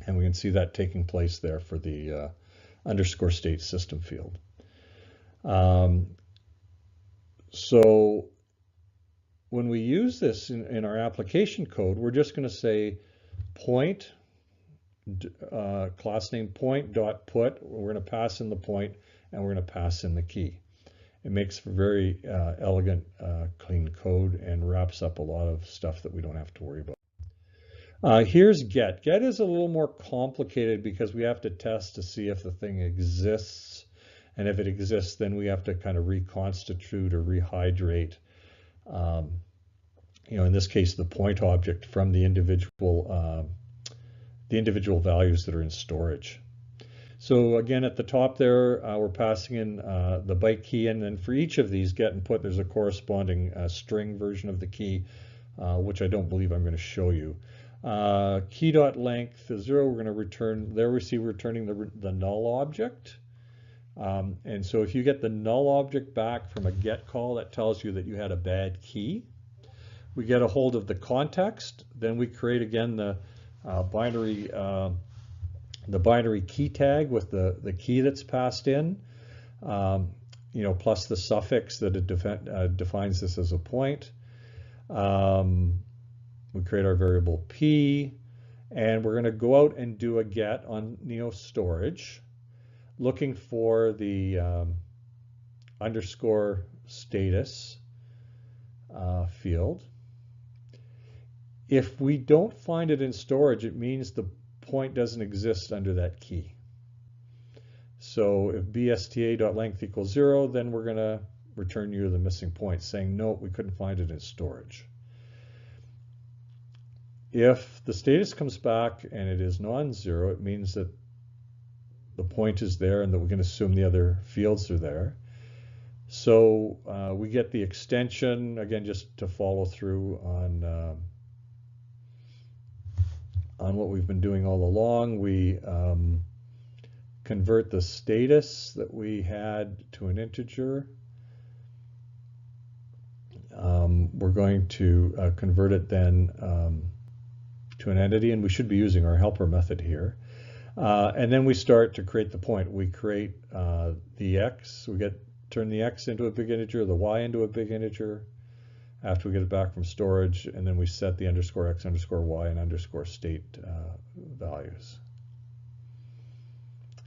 A: And we can see that taking place there for the underscore state system field. So when we use this in our application code, we're just going to say point, class name point dot put. We're going to pass in the point, and we're going to pass in the key. It makes for very elegant, clean code and wraps up a lot of stuff that we don't have to worry about. Here's get. Get is a little more complicated because we have to test to see if the thing exists. And if it exists, then we have to kind of reconstitute or rehydrate, in this case, the point object from the individual values that are in storage. So again, at the top there, we're passing in the byte key, and then for each of these, get and put, there's a corresponding string version of the key, which I don't believe I'm going to show you. Key.length is 0. We're going to return, there we see we're returning the null object. And so if you get the null object back from a get call, that tells you that you had a bad key. We get a hold of the context, then we create again the binary key tag with the key that's passed in, plus the suffix that it defines this as a point. We create our variable P, and we're going to go out and do a get on NeoStorage, looking for the underscore status field. If we don't find it in storage, it means the point doesn't exist under that key. So if bsta.length equals 0, then we're going to return you the missing point, saying no, we couldn't find it in storage. If the status comes back and it is non-zero, it means that the point is there and that we can assume the other fields are there. So we get the extension, again, just to follow through on what we've been doing all along. We convert the status that we had to an integer. We're going to convert it then to an entity, and we should be using our helper method here. And then we start to create the point. We create the X, turn the X into a big integer, the Y into a big integer after we get it back from storage, and then we set the underscore X, underscore Y, and underscore state values.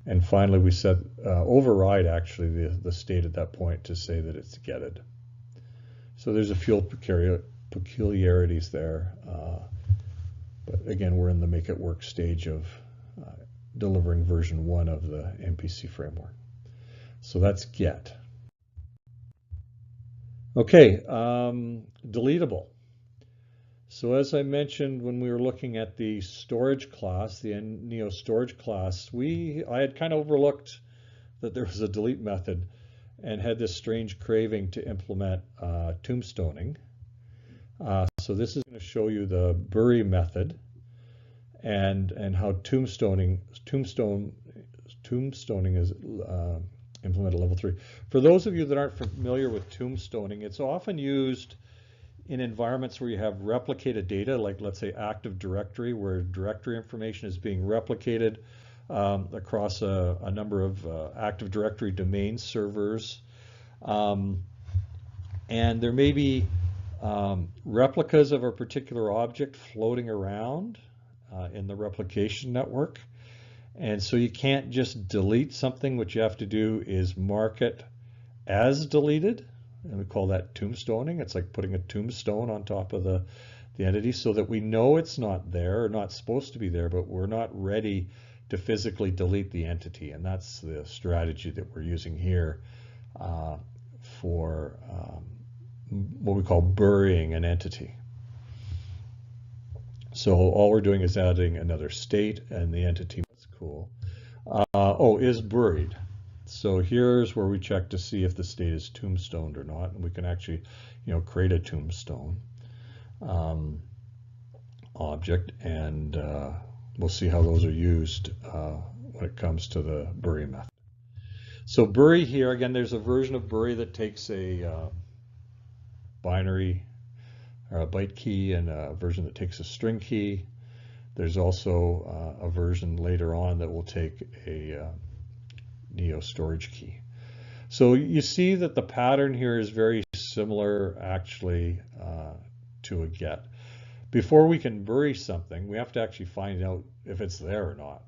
A: And finally, we set override actually the state at that point to say that it's getted. So there's a few peculiarities there. But again, we're in the make it work stage of delivering version 1 of the NPC framework. So that's get. Okay, deletable. So as I mentioned when we were looking at the storage class, the NEO storage class, I had kind of overlooked that there was a delete method and had this strange craving to implement tombstoning. So this is going to show you the bury method and how tombstoning is implemented at level 3. For those of you that aren't familiar with tombstoning, it's often used in environments where you have replicated data, like let's say Active Directory, where directory information is being replicated across a number of Active Directory domain servers. And there may be replicas of a particular object floating around in the replication network. And so you can't just delete something. What you have to do is mark it as deleted, and we call that tombstoning. It's like putting a tombstone on top of the the entity, so that we know it's not there or not supposed to be there, but we're not ready to physically delete the entity. And that's the strategy that we're using here for what we call burying an entity. So all we're doing is adding another state, and the entity, that's cool, is buried. So here's where we check to see if the state is tombstoned or not, and we can actually, create a tombstone object, and we'll see how those are used when it comes to the bury method. So bury here, again, there's a version of bury that takes a binary or a byte key, and a version that takes a string key. There's also a version later on that will take a NEO storage key. So you see that the pattern here is very similar actually to a get. Before we can bury something, we have to actually find out if it's there or not.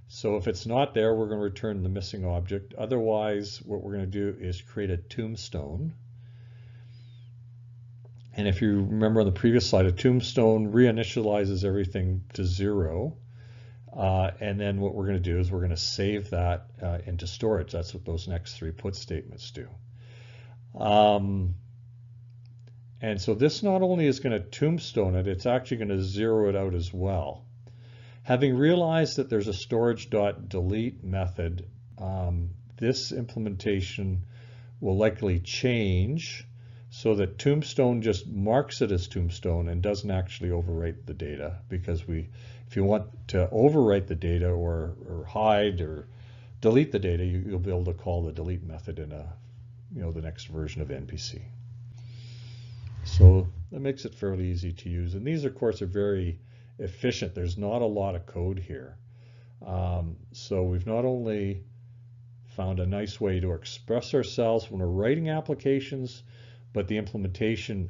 A: So if it's not there, we're going to return the missing object. Otherwise, what we're going to do is create a tombstone. And if you remember on the previous slide, a tombstone reinitializes everything to 0. And then what we're going to do is we're going to save that into storage. That's what those next 3 put statements do. And so this not only is going to tombstone it, it's actually going to 0 it out as well. Having realized that there's a storage.delete method, this implementation will likely change so that tombstone just marks it as tombstone and doesn't actually overwrite the data, because if you want to overwrite the data or hide or delete the data, you'll be able to call the delete method in the next version of NPC. So that makes it fairly easy to use. And these, of course, are very efficient. There's not a lot of code here. So we've not only found a nice way to express ourselves when we're writing applications, but the implementation,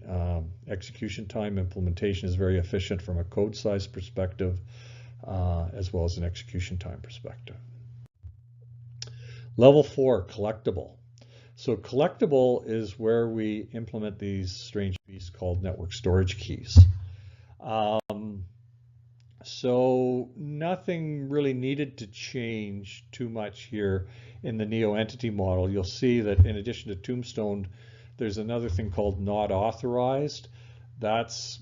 A: execution time implementation is very efficient from a code size perspective, as well as an execution time perspective. Level 4, collectible. So collectible is where we implement these strange beasts called network storage keys. So nothing really needed to change too much here in the NEO entity model. You'll see that in addition to tombstone, there's another thing called not authorized. That's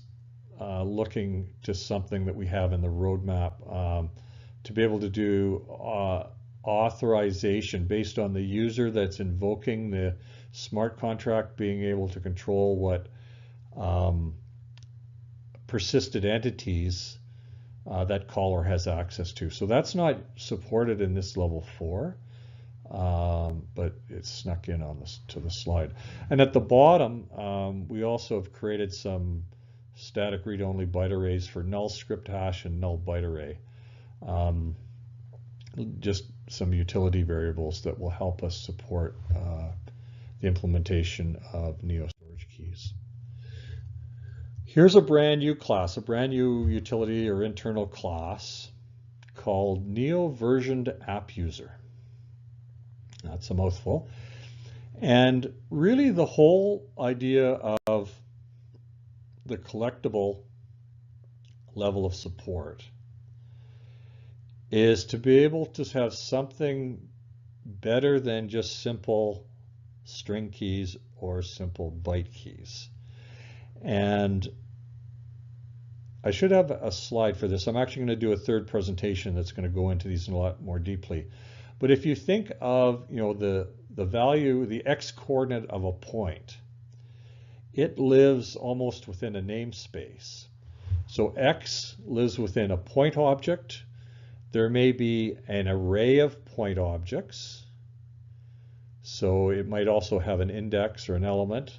A: looking to something that we have in the roadmap to be able to do authorization based on the user that's invoking the smart contract, being able to control what persisted entities that caller has access to. So that's not supported in this level 4. But it's snuck in on this to the slide. And at the bottom, we also have created some static read-only byte arrays for null script hash and null byte array. Just some utility variables that will help us support the implementation of NEO storage keys. Here's a brand new class, a brand new utility or internal class called NEO versioned app user. That's a mouthful. And really the whole idea of the collectible level of support is to be able to have something better than just simple string keys or simple byte keys. And I should have a slide for this. I'm actually going to do a third presentation that's going to go into these a lot more deeply. But if you think of the value, the x coordinate of a point, it lives almost within a namespace. So x lives within a point object. There may be an array of point objects. So it might also have an index or an element.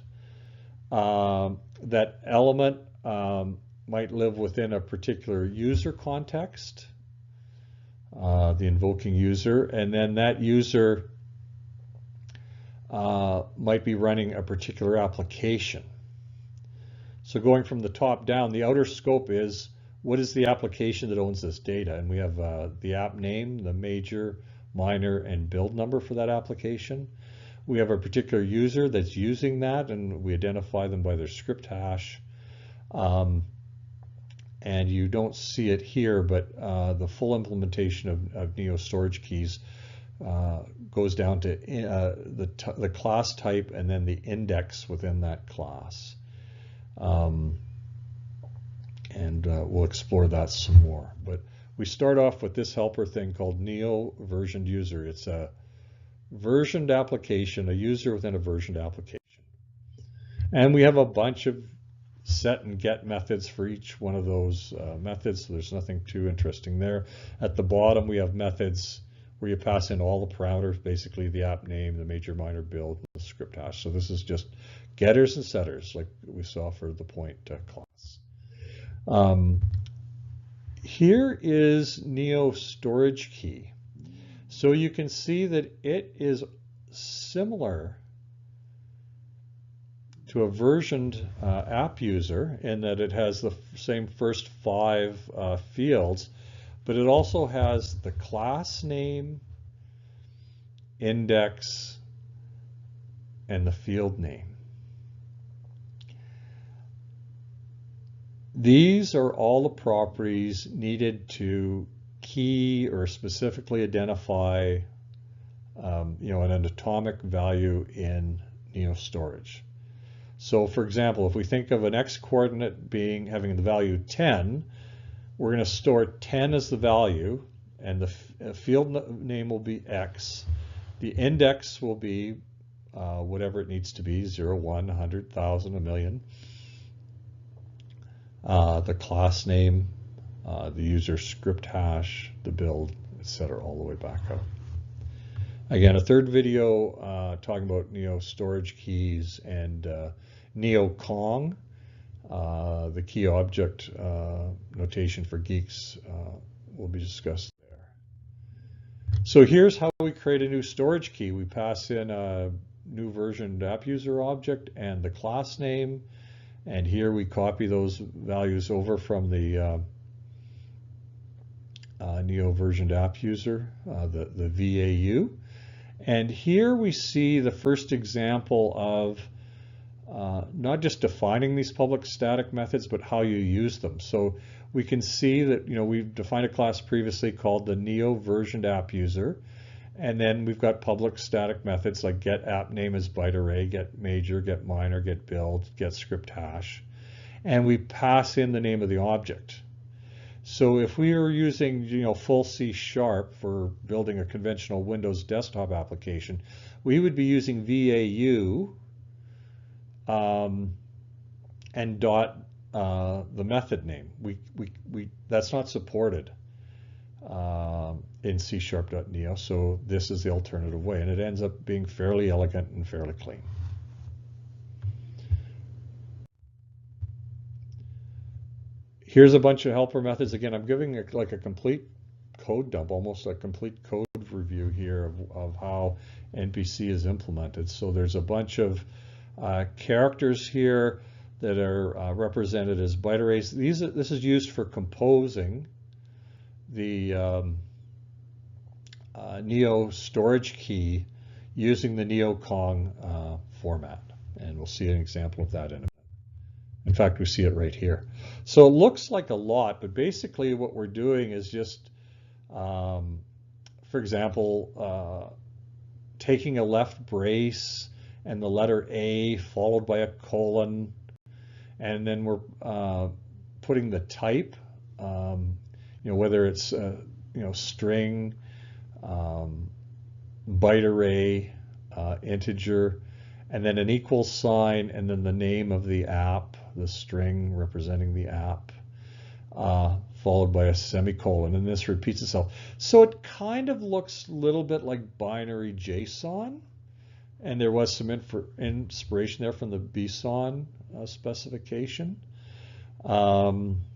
A: That element might live within a particular user context. The invoking user, and then that user might be running a particular application. So going from the top down, the outer scope is what is the application that owns this data, and we have the app name, the major, minor, and build number for that application. We have a particular user that's using that, and we identify them by their script hash. And you don't see it here, but the full implementation of NEO storage keys goes down to the class type and then the index within that class. And we'll explore that some more. But we start off with this helper thing called NEO versioned user. It's a versioned application, a user within a versioned application. And we have a bunch of set and get methods for each one of those methods, so there's nothing too interesting there. At the bottom we have methods where you pass in all the parameters, basically the app name, the major, minor, build, the script hash. So this is just getters and setters like we saw for the point class. Here is NEO storage key. So you can see that it is similar to a versioned app user in that it has the same first 5 fields, but it also has the class name, index, and the field name. These are all the properties needed to key or specifically identify an atomic value in NEO storage. So for example, if we think of an x coordinate having the value 10, we're going to store 10 as the value, and the field name will be x. The index will be whatever it needs to be, 0, 1, 100, 1,000, 1,000,000. The class name, the user script hash, the build, etc., all the way back up. Again, a third video talking about NEO storage keys and NeoKong, the key object notation for Geeks, will be discussed there. So here's how we create a new storage key. We pass in a new versioned app user object and the class name, and here we copy those values over from the NEO versioned app user, the VAU. And here we see the first example of not just defining these public static methods, but how you use them. So we can see that we've defined a class previously called the NEO versioned app user, and then we've got public static methods like get app name as byte array, get major, get minor, get build, get script hash, and we pass in the name of the object. So if we are using full C# for building a conventional Windows desktop application, we would be using VAU and dot the method name. That's not supported in C#.neo, so this is the alternative way, and it ends up being fairly elegant and fairly clean. Here's a bunch of helper methods. Again, I'm giving like a complete code dump, almost a complete code review here of how NPC is implemented. So there's a bunch of characters here that are represented as byte arrays. This is used for composing the NEO storage key using the NeoKong format, and we'll see an example of that in a minute. In fact, we see it right here. So it looks like a lot, but basically what we're doing is just, for example, taking a left brace and the letter A followed by a colon, and then we're putting the type, whether it's string, byte array, integer, and then an equal sign, and then the name of the app, the string representing the app, followed by a semicolon, and this repeats itself. So it kind of looks a little bit like binary JSON, and there was some inspiration there from the BSON specification. But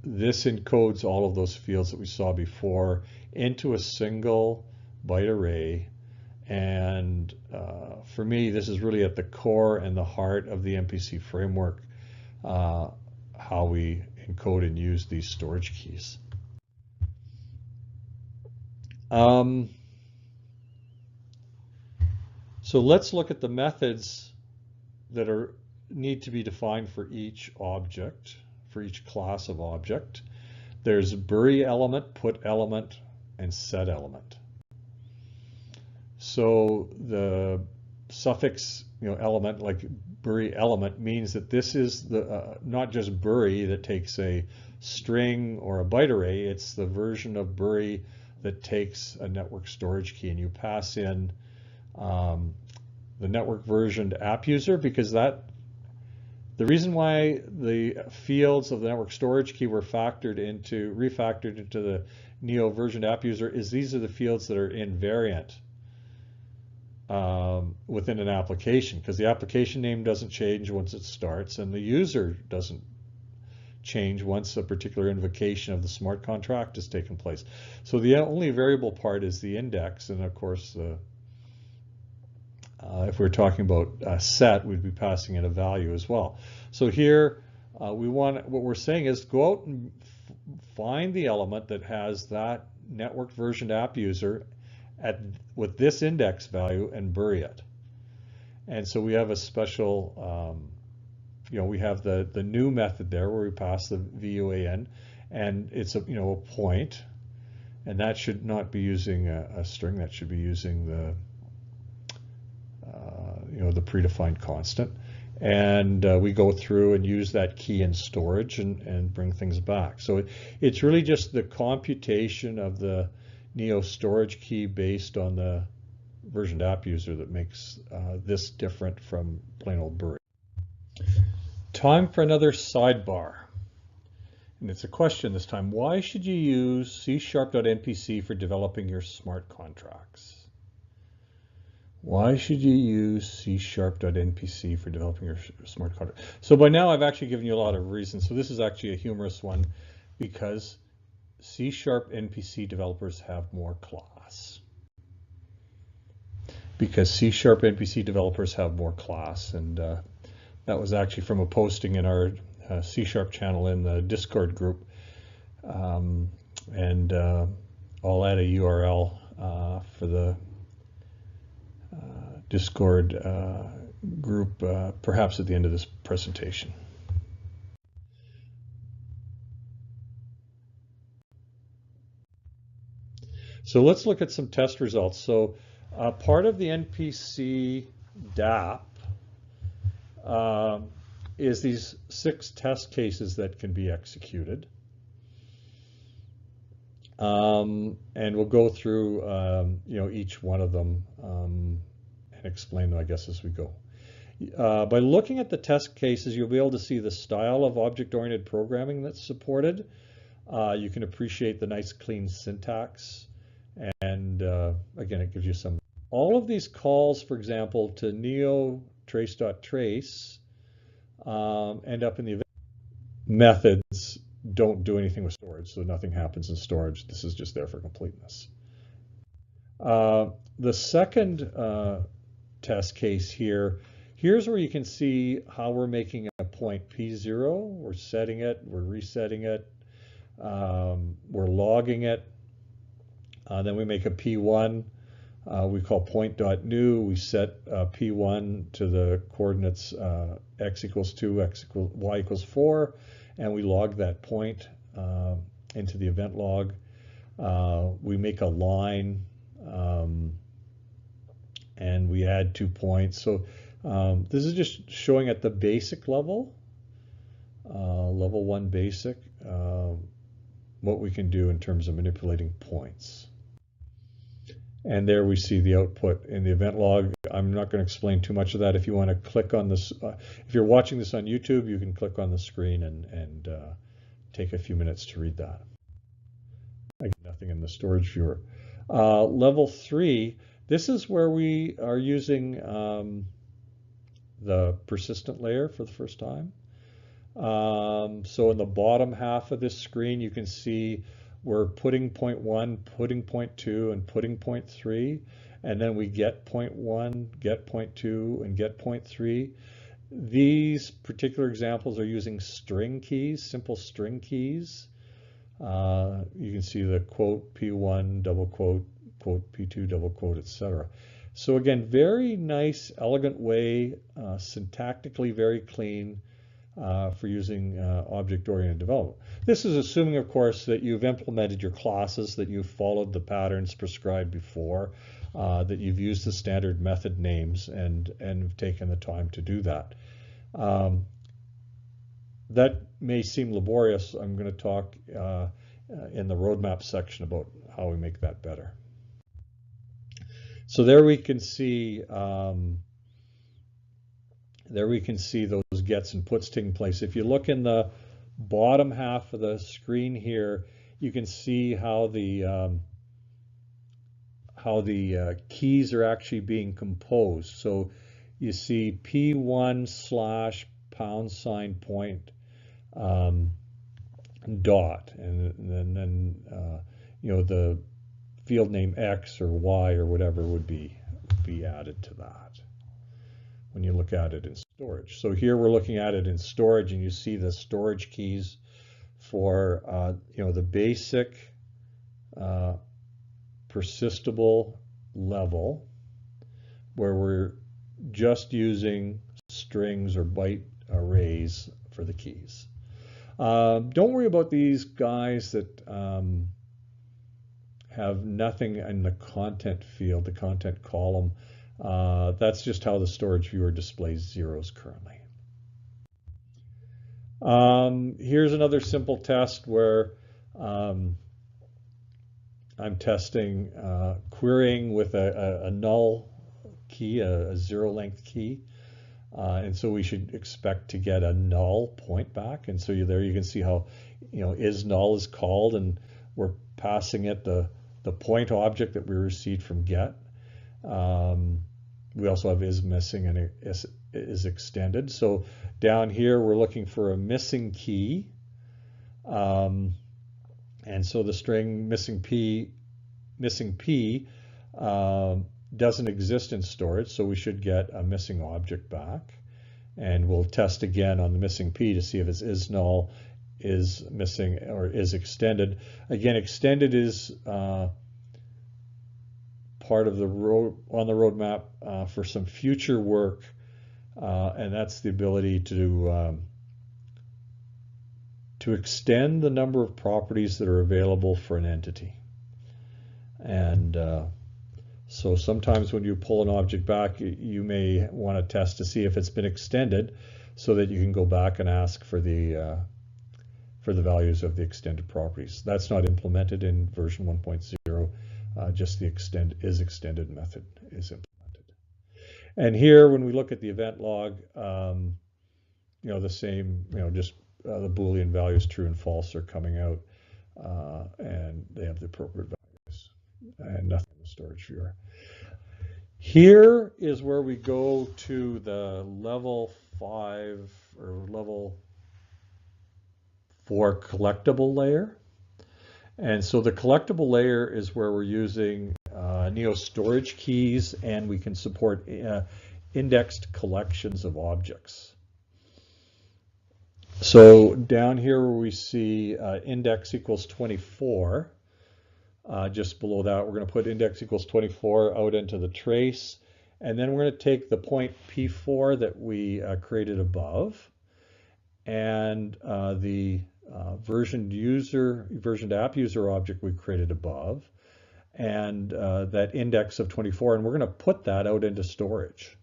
A: this encodes all of those fields that we saw before into a single byte array. And for me, this is really at the core and the heart of the NPC framework, how we encode and use these storage keys. So let's look at the methods that are need to be defined for each object, for each class of object. There's bury element, put element, and set element. So the suffix, element, like bury element, means that this is the not just bury that takes a string or a byte array. It's the version of bury that takes a network storage key, and you pass in the network versioned app user, because the reason why the fields of the network storage key were refactored into the NEO versioned app user is these are the fields that are invariant within an application, because the application name doesn't change once it starts, and the user doesn't change once a particular invocation of the smart contract has taken place. So the only variable part is the index, and of course, if we're talking about set, we'd be passing in a value as well. So here, what we're saying is go out and find the element that has that network versioned app user with this index value and bury it. And so we have a special, we have the new method there where we pass the VUAN, and it's a point, and that should not be using a string. That should be using the the predefined constant. And we go through and use that key in storage and bring things back. So it's really just the computation of the NEO storage key based on the versioned app user that makes this different from plain old bury. Time for another sidebar. And it's a question this time. Why should you use C#.NPC for developing your smart contracts? Why should you use C#.NPC for developing your smart contract? So by now I've actually given you a lot of reasons. So this is actually a humorous one, because C#NPC developers have more class. Because C#NPC developers have more class, and that was actually from a posting in our C# channel in the Discord group. I'll add a URL for the Discord group perhaps at the end of this presentation. So let's look at some test results. So part of the NPC DApp is these 6 test cases that can be executed. And we'll go through each one of them and explain them, I guess, as we go. By looking at the test cases, you'll be able to see the style of object-oriented programming that's supported. You can appreciate the nice clean syntax, and again, it gives you some. All of these calls, for example, to neo trace.trace end up in the event. Methods don't do anything with storage, so nothing happens in storage. This is just there for completeness. The second test case here's where you can see how we're making a point P0. We're setting it, we're resetting it, we're logging it. Then we make a P1. We call point.new. We set P1 to the coordinates x equals 2, y equals 4, and we log that point into the event log. We make a line, and we add 2 points. So this is just showing at the basic level, level 1 basic, what we can do in terms of manipulating points. And there we see the output in the event log. I'm not going to explain too much of that. If you want to click on this, if you're watching this on YouTube, you can click on the screen and take a few minutes to read that. Again, nothing in the storage viewer. Level 3, this is where we are using the persistent layer for the first time. So in the bottom half of this screen, you can see we're putting point 1, putting point 2, and putting point 3, and then we get point 1, get point 2, and get point 3. These particular examples are using string keys, simple string keys. You can see the quote P1, double quote, quote P2, double quote, etc. So again, very nice, elegant way, syntactically very clean for using object-oriented development. This is assuming, of course, that you've implemented your classes, that you've followed the patterns prescribed before, that you've used the standard method names and have taken the time to do that. That may seem laborious. I'm going to talk in the roadmap section about how we make that better. So there we can see those gets and puts taking place. If you look in the bottom half of the screen here, you can see how the keys are actually being composed. So you see P1/# dot, and then the field name X or Y or whatever would be added to that when you look at it in storage. So here we're looking at it in storage, and you see the storage keys for the basic persistable level, where we're just using strings or byte arrays for the keys. Don't worry about these guys that have nothing in the content field, the content column. That's just how the storage viewer displays zeros currently. Here's another simple test where I'm testing querying with a null key, a zero length key. And so we should expect to get a null point back. And so there you can see how is null is called, and we're passing it the point object that we received from get. We also have is missing and is extended. So down here we're looking for a missing key, and so the string missing P doesn't exist in storage, so we should get a missing object back. And we'll test again on the missing P to see if it's is null, is missing, or is extended. Again, extended is part of the on the roadmap for some future work, and that's the ability to extend the number of properties that are available for an entity. And so sometimes when you pull an object back, you may want to test to see if it's been extended, so that you can go back and ask for the values of the extended properties. That's not implemented in version 1.0. Just the extended method is implemented. And here, when we look at the event log, the same, just the Boolean values true and false are coming out, and they have the appropriate values, and nothing in the storage viewer. Here is where we go to the level 5 or level 4 collectible layer. And so the collectible layer is where we're using NEO storage keys, and we can support indexed collections of objects. So down here where we see index equals 24, just below that, we're going to put index equals 24 out into the trace, and then we're going to take the point P4 that we created above, and the versioned app user object we created above, and that index of 24, and we're going to put that out into storage.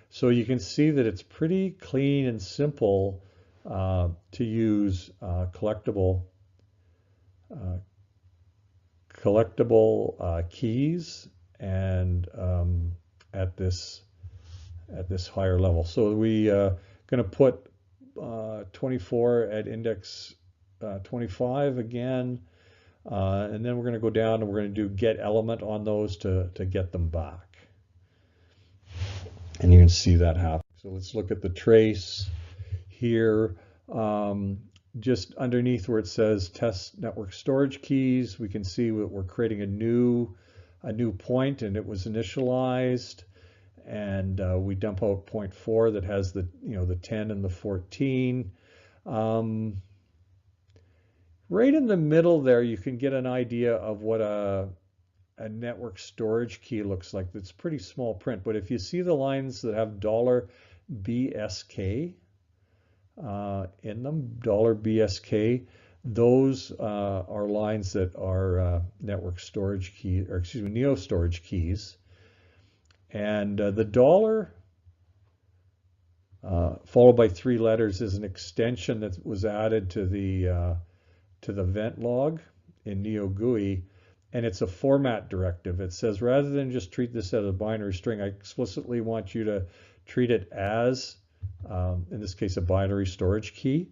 A: So you can see that it's pretty clean and simple to use collectible keys, and at this higher level. So we going to put 24 at index 25 again, and then we're going to go down and we're going to do get element on those to get them back. And you can see that happen. So let's look at the trace here. Just underneath where it says test network storage keys, we can see that we're creating a new point, and it was initialized, and we dump out point 4 that has the the 10 and the 14. Right in the middle there, you can get an idea of what a a network storage key looks like. It's pretty small print, but if you see the lines that have $BSK in them, $BSK, those are lines that are network storage key, or excuse me, NEO storage keys. And the dollar followed by 3 letters is an extension that was added to the vent log in Neo GUI, and it's a format directive. It says rather than just treat this as a binary string, I explicitly want you to treat it as, in this case, a binary storage key,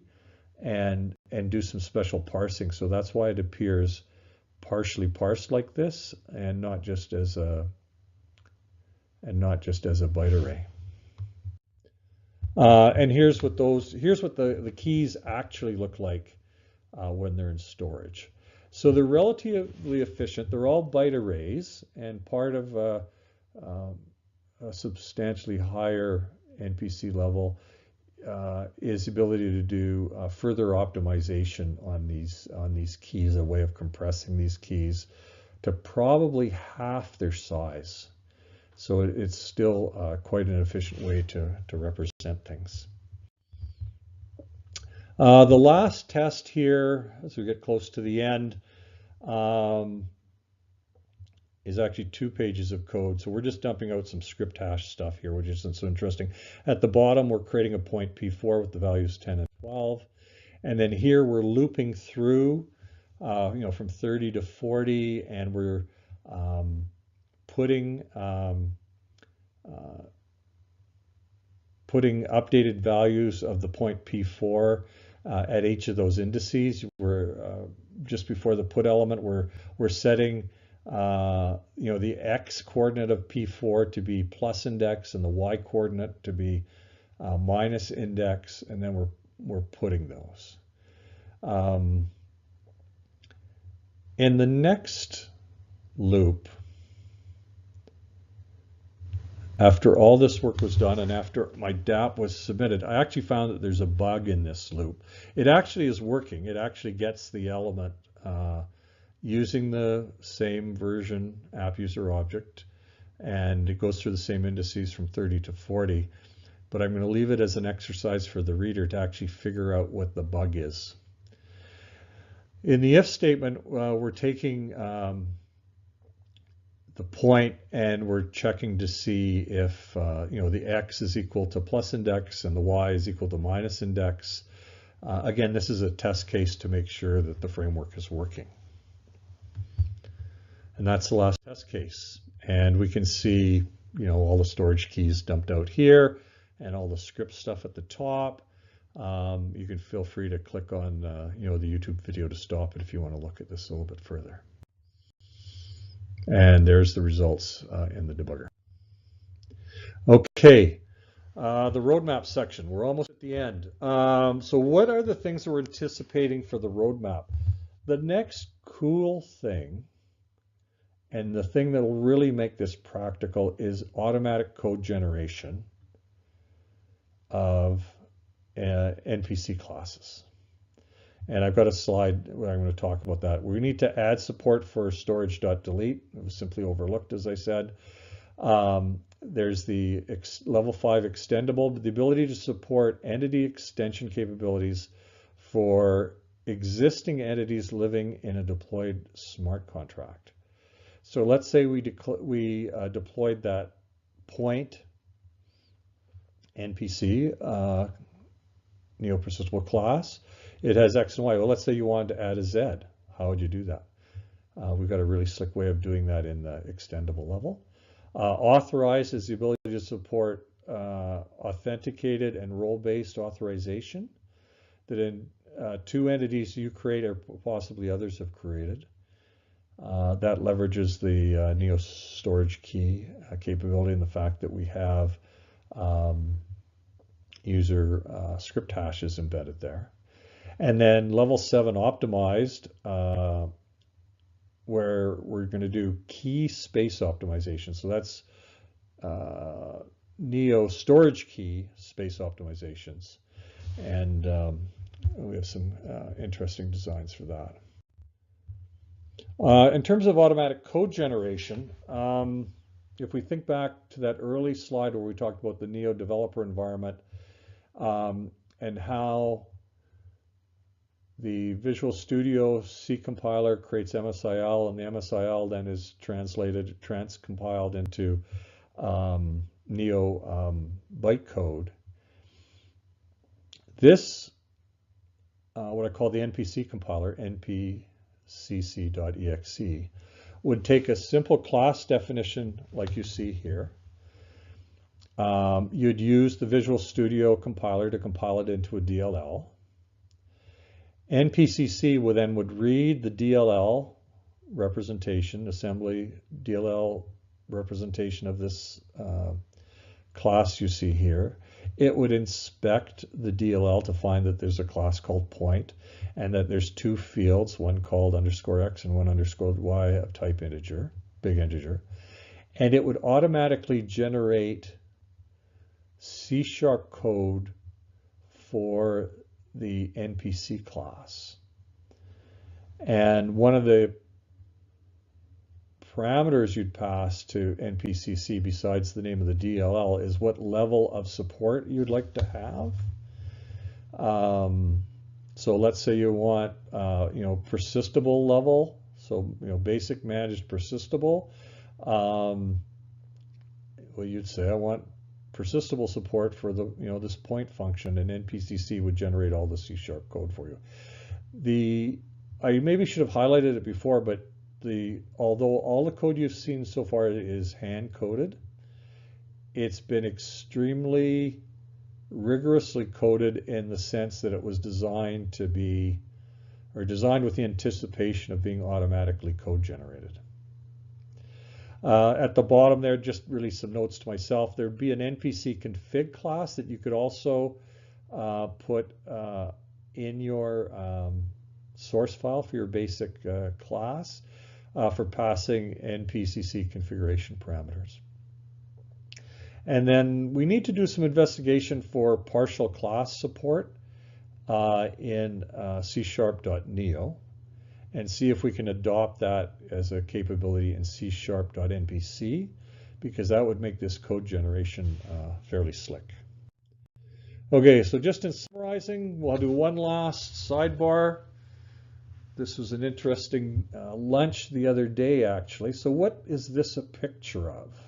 A: and do some special parsing. So that's why it appears partially parsed like this, and not just as a byte array. And here's what the keys actually look like when they're in storage. So they're relatively efficient. They're all byte arrays, and part of a substantially higher NPC level is the ability to do further optimization on these keys, a way of compressing these keys to probably half their size. So it's still quite an efficient way to represent things. The last test here, as we get close to the end, is actually 2 pages of code. So we're just dumping out some script hash stuff here, which isn't so interesting. At the bottom, we're creating a point P4 with the values 10 and 12. And then here we're looping through, from 30 to 40, and we're putting updated values of the point P4 at each of those indices. We're just before the put element, we're setting the x coordinate of P4 to be plus index and the y coordinate to be minus index, and then we're putting those. In the next loop, after all this work was done and after my dApp was submitted, I actually found that there's a bug in this loop. It actually is working. It actually gets the element using the same version app user object, and it goes through the same indices from 30 to 40. But I'm going to leave it as an exercise for the reader to actually figure out what the bug is. In the if statement, we're taking the point and we're checking to see if the x is equal to plus index and the y is equal to minus index. Again, this is a test case to make sure that the framework is working. And that's the last test case. And we can see all the storage keys dumped out here and all the script stuff at the top. You can feel free to click on the YouTube video to stop it if you want to look at this a little bit further. And there's the results in the debugger. Okay, the roadmap section. We're almost at the end. So what are the things that we're anticipating for the roadmap? The next cool thing, and the thing that will really make this practical, is automatic code generation of NPC classes. And I've got a slide where I'm going to talk about that. We need to add support for storage.delete. It was simply overlooked, as I said. There's the level 5 extendable, the ability to support entity extension capabilities for existing entities living in a deployed smart contract. So let's say we deployed that point NPC NEO Persistable class. It has X and Y. Well, let's say you wanted to add a Z. How would you do that? We've got a really slick way of doing that in the extendable level. Authorize is the ability to support authenticated and role-based authorization that in 2 entities you create or possibly others have created. That leverages the NeoStorageKey capability and the fact that we have user script hashes embedded there. And then level 7 optimized, where we're going to do key space optimization. So that's NeoStorageKey space optimizations. And we have some interesting designs for that. In terms of automatic code generation, if we think back to that early slide where we talked about the Neo developer environment and how the Visual Studio C compiler creates MSIL, and the MSIL then is transcompiled into Neo bytecode. This, what I call the NPC compiler, npcc.exe, would take a simple class definition like you see here. You'd use the Visual Studio compiler to compile it into a DLL. NPCC would read the DLL representation, assembly DLL representation of this class you see here. It would inspect the DLL to find that there's a class called point and that there's two fields, one called _x and one _y of type integer, big integer. And it would automatically generate C# code for the NPC class. And one of the parameters you'd pass to NPCC besides the name of the DLL is what level of support you'd like to have. So let's say you want, persistable level. So, basic managed persistable. Well, you'd say I want persistable support for the, this point function, and NPCC would generate all the C# code for you. I maybe should have highlighted it before, but although all the code you've seen so far is hand-coded, it's been extremely rigorously coded in the sense that it was designed to be, or designed with the anticipation of being automatically code generated. At the bottom there, just really some notes to myself, there'd be an NPC config class that you could also put in your source file for your basic class for passing NPCC configuration parameters. And then we need to do some investigation for partial class support in C#.neo and see if we can adopt that as a capability in C#.npc, because that would make this code generation fairly slick. Okay, so just in summarizing, we'll do one last sidebar. This was an interesting lunch the other day, actually. So what is this a picture of?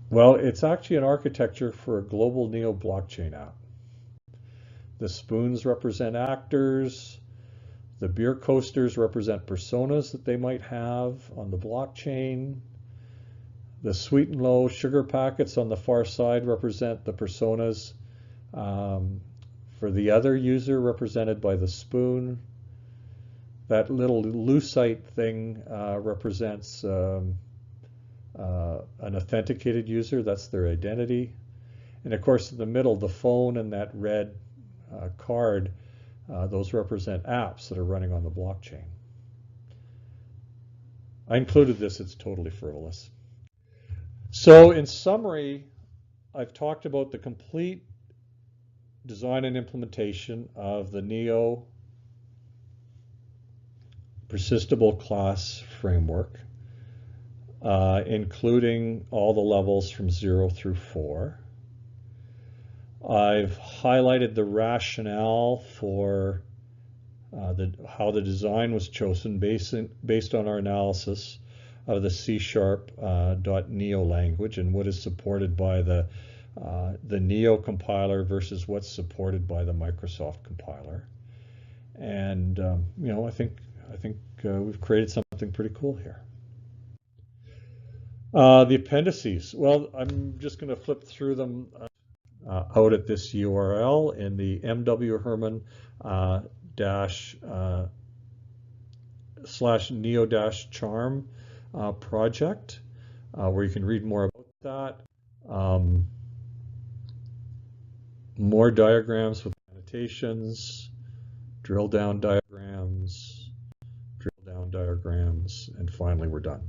A: Well, it's actually an architecture for a global Neo blockchain app. The spoons represent actors. The beer coasters represent personas that they might have on the blockchain. The sweet and low sugar packets on the far side represent the personas for the other user, represented by the spoon. That little lucite thing represents an authenticated user. That's their identity. And of course, in the middle, the phone and that red card, those represent apps that are running on the blockchain. I included this, it's totally frivolous. So in summary, I've talked about the complete design and implementation of the NEO Persistable Class Framework, including all the levels from 0 through 4. I've highlighted the rationale for how the design was chosen based on our analysis of the C#.neo language and what is supported by the NEO compiler versus what's supported by the Microsoft compiler. And I think we've created something pretty cool here. The appendices. Well, I'm just going to flip through them out at this URL in the MW Herman /neo-charm project, where you can read more about that. More diagrams with annotations, drill down diagrams, and finally we're done.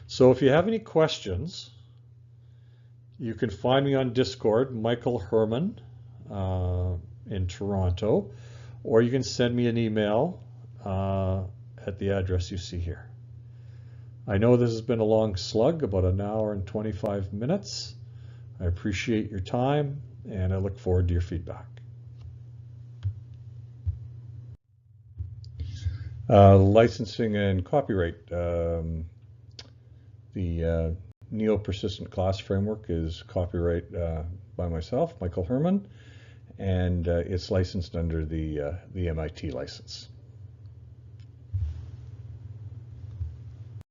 A: So if you have any questions, you can find me on Discord, Michael Herman in Toronto, or you can send me an email at the address you see here. I know this has been a long slug, about an hour and 25 minutes. I appreciate your time, and I look forward to your feedback. Licensing and copyright. The NEO Persistent Class Framework is copyright by myself, Michael Herman, and it's licensed under the MIT license.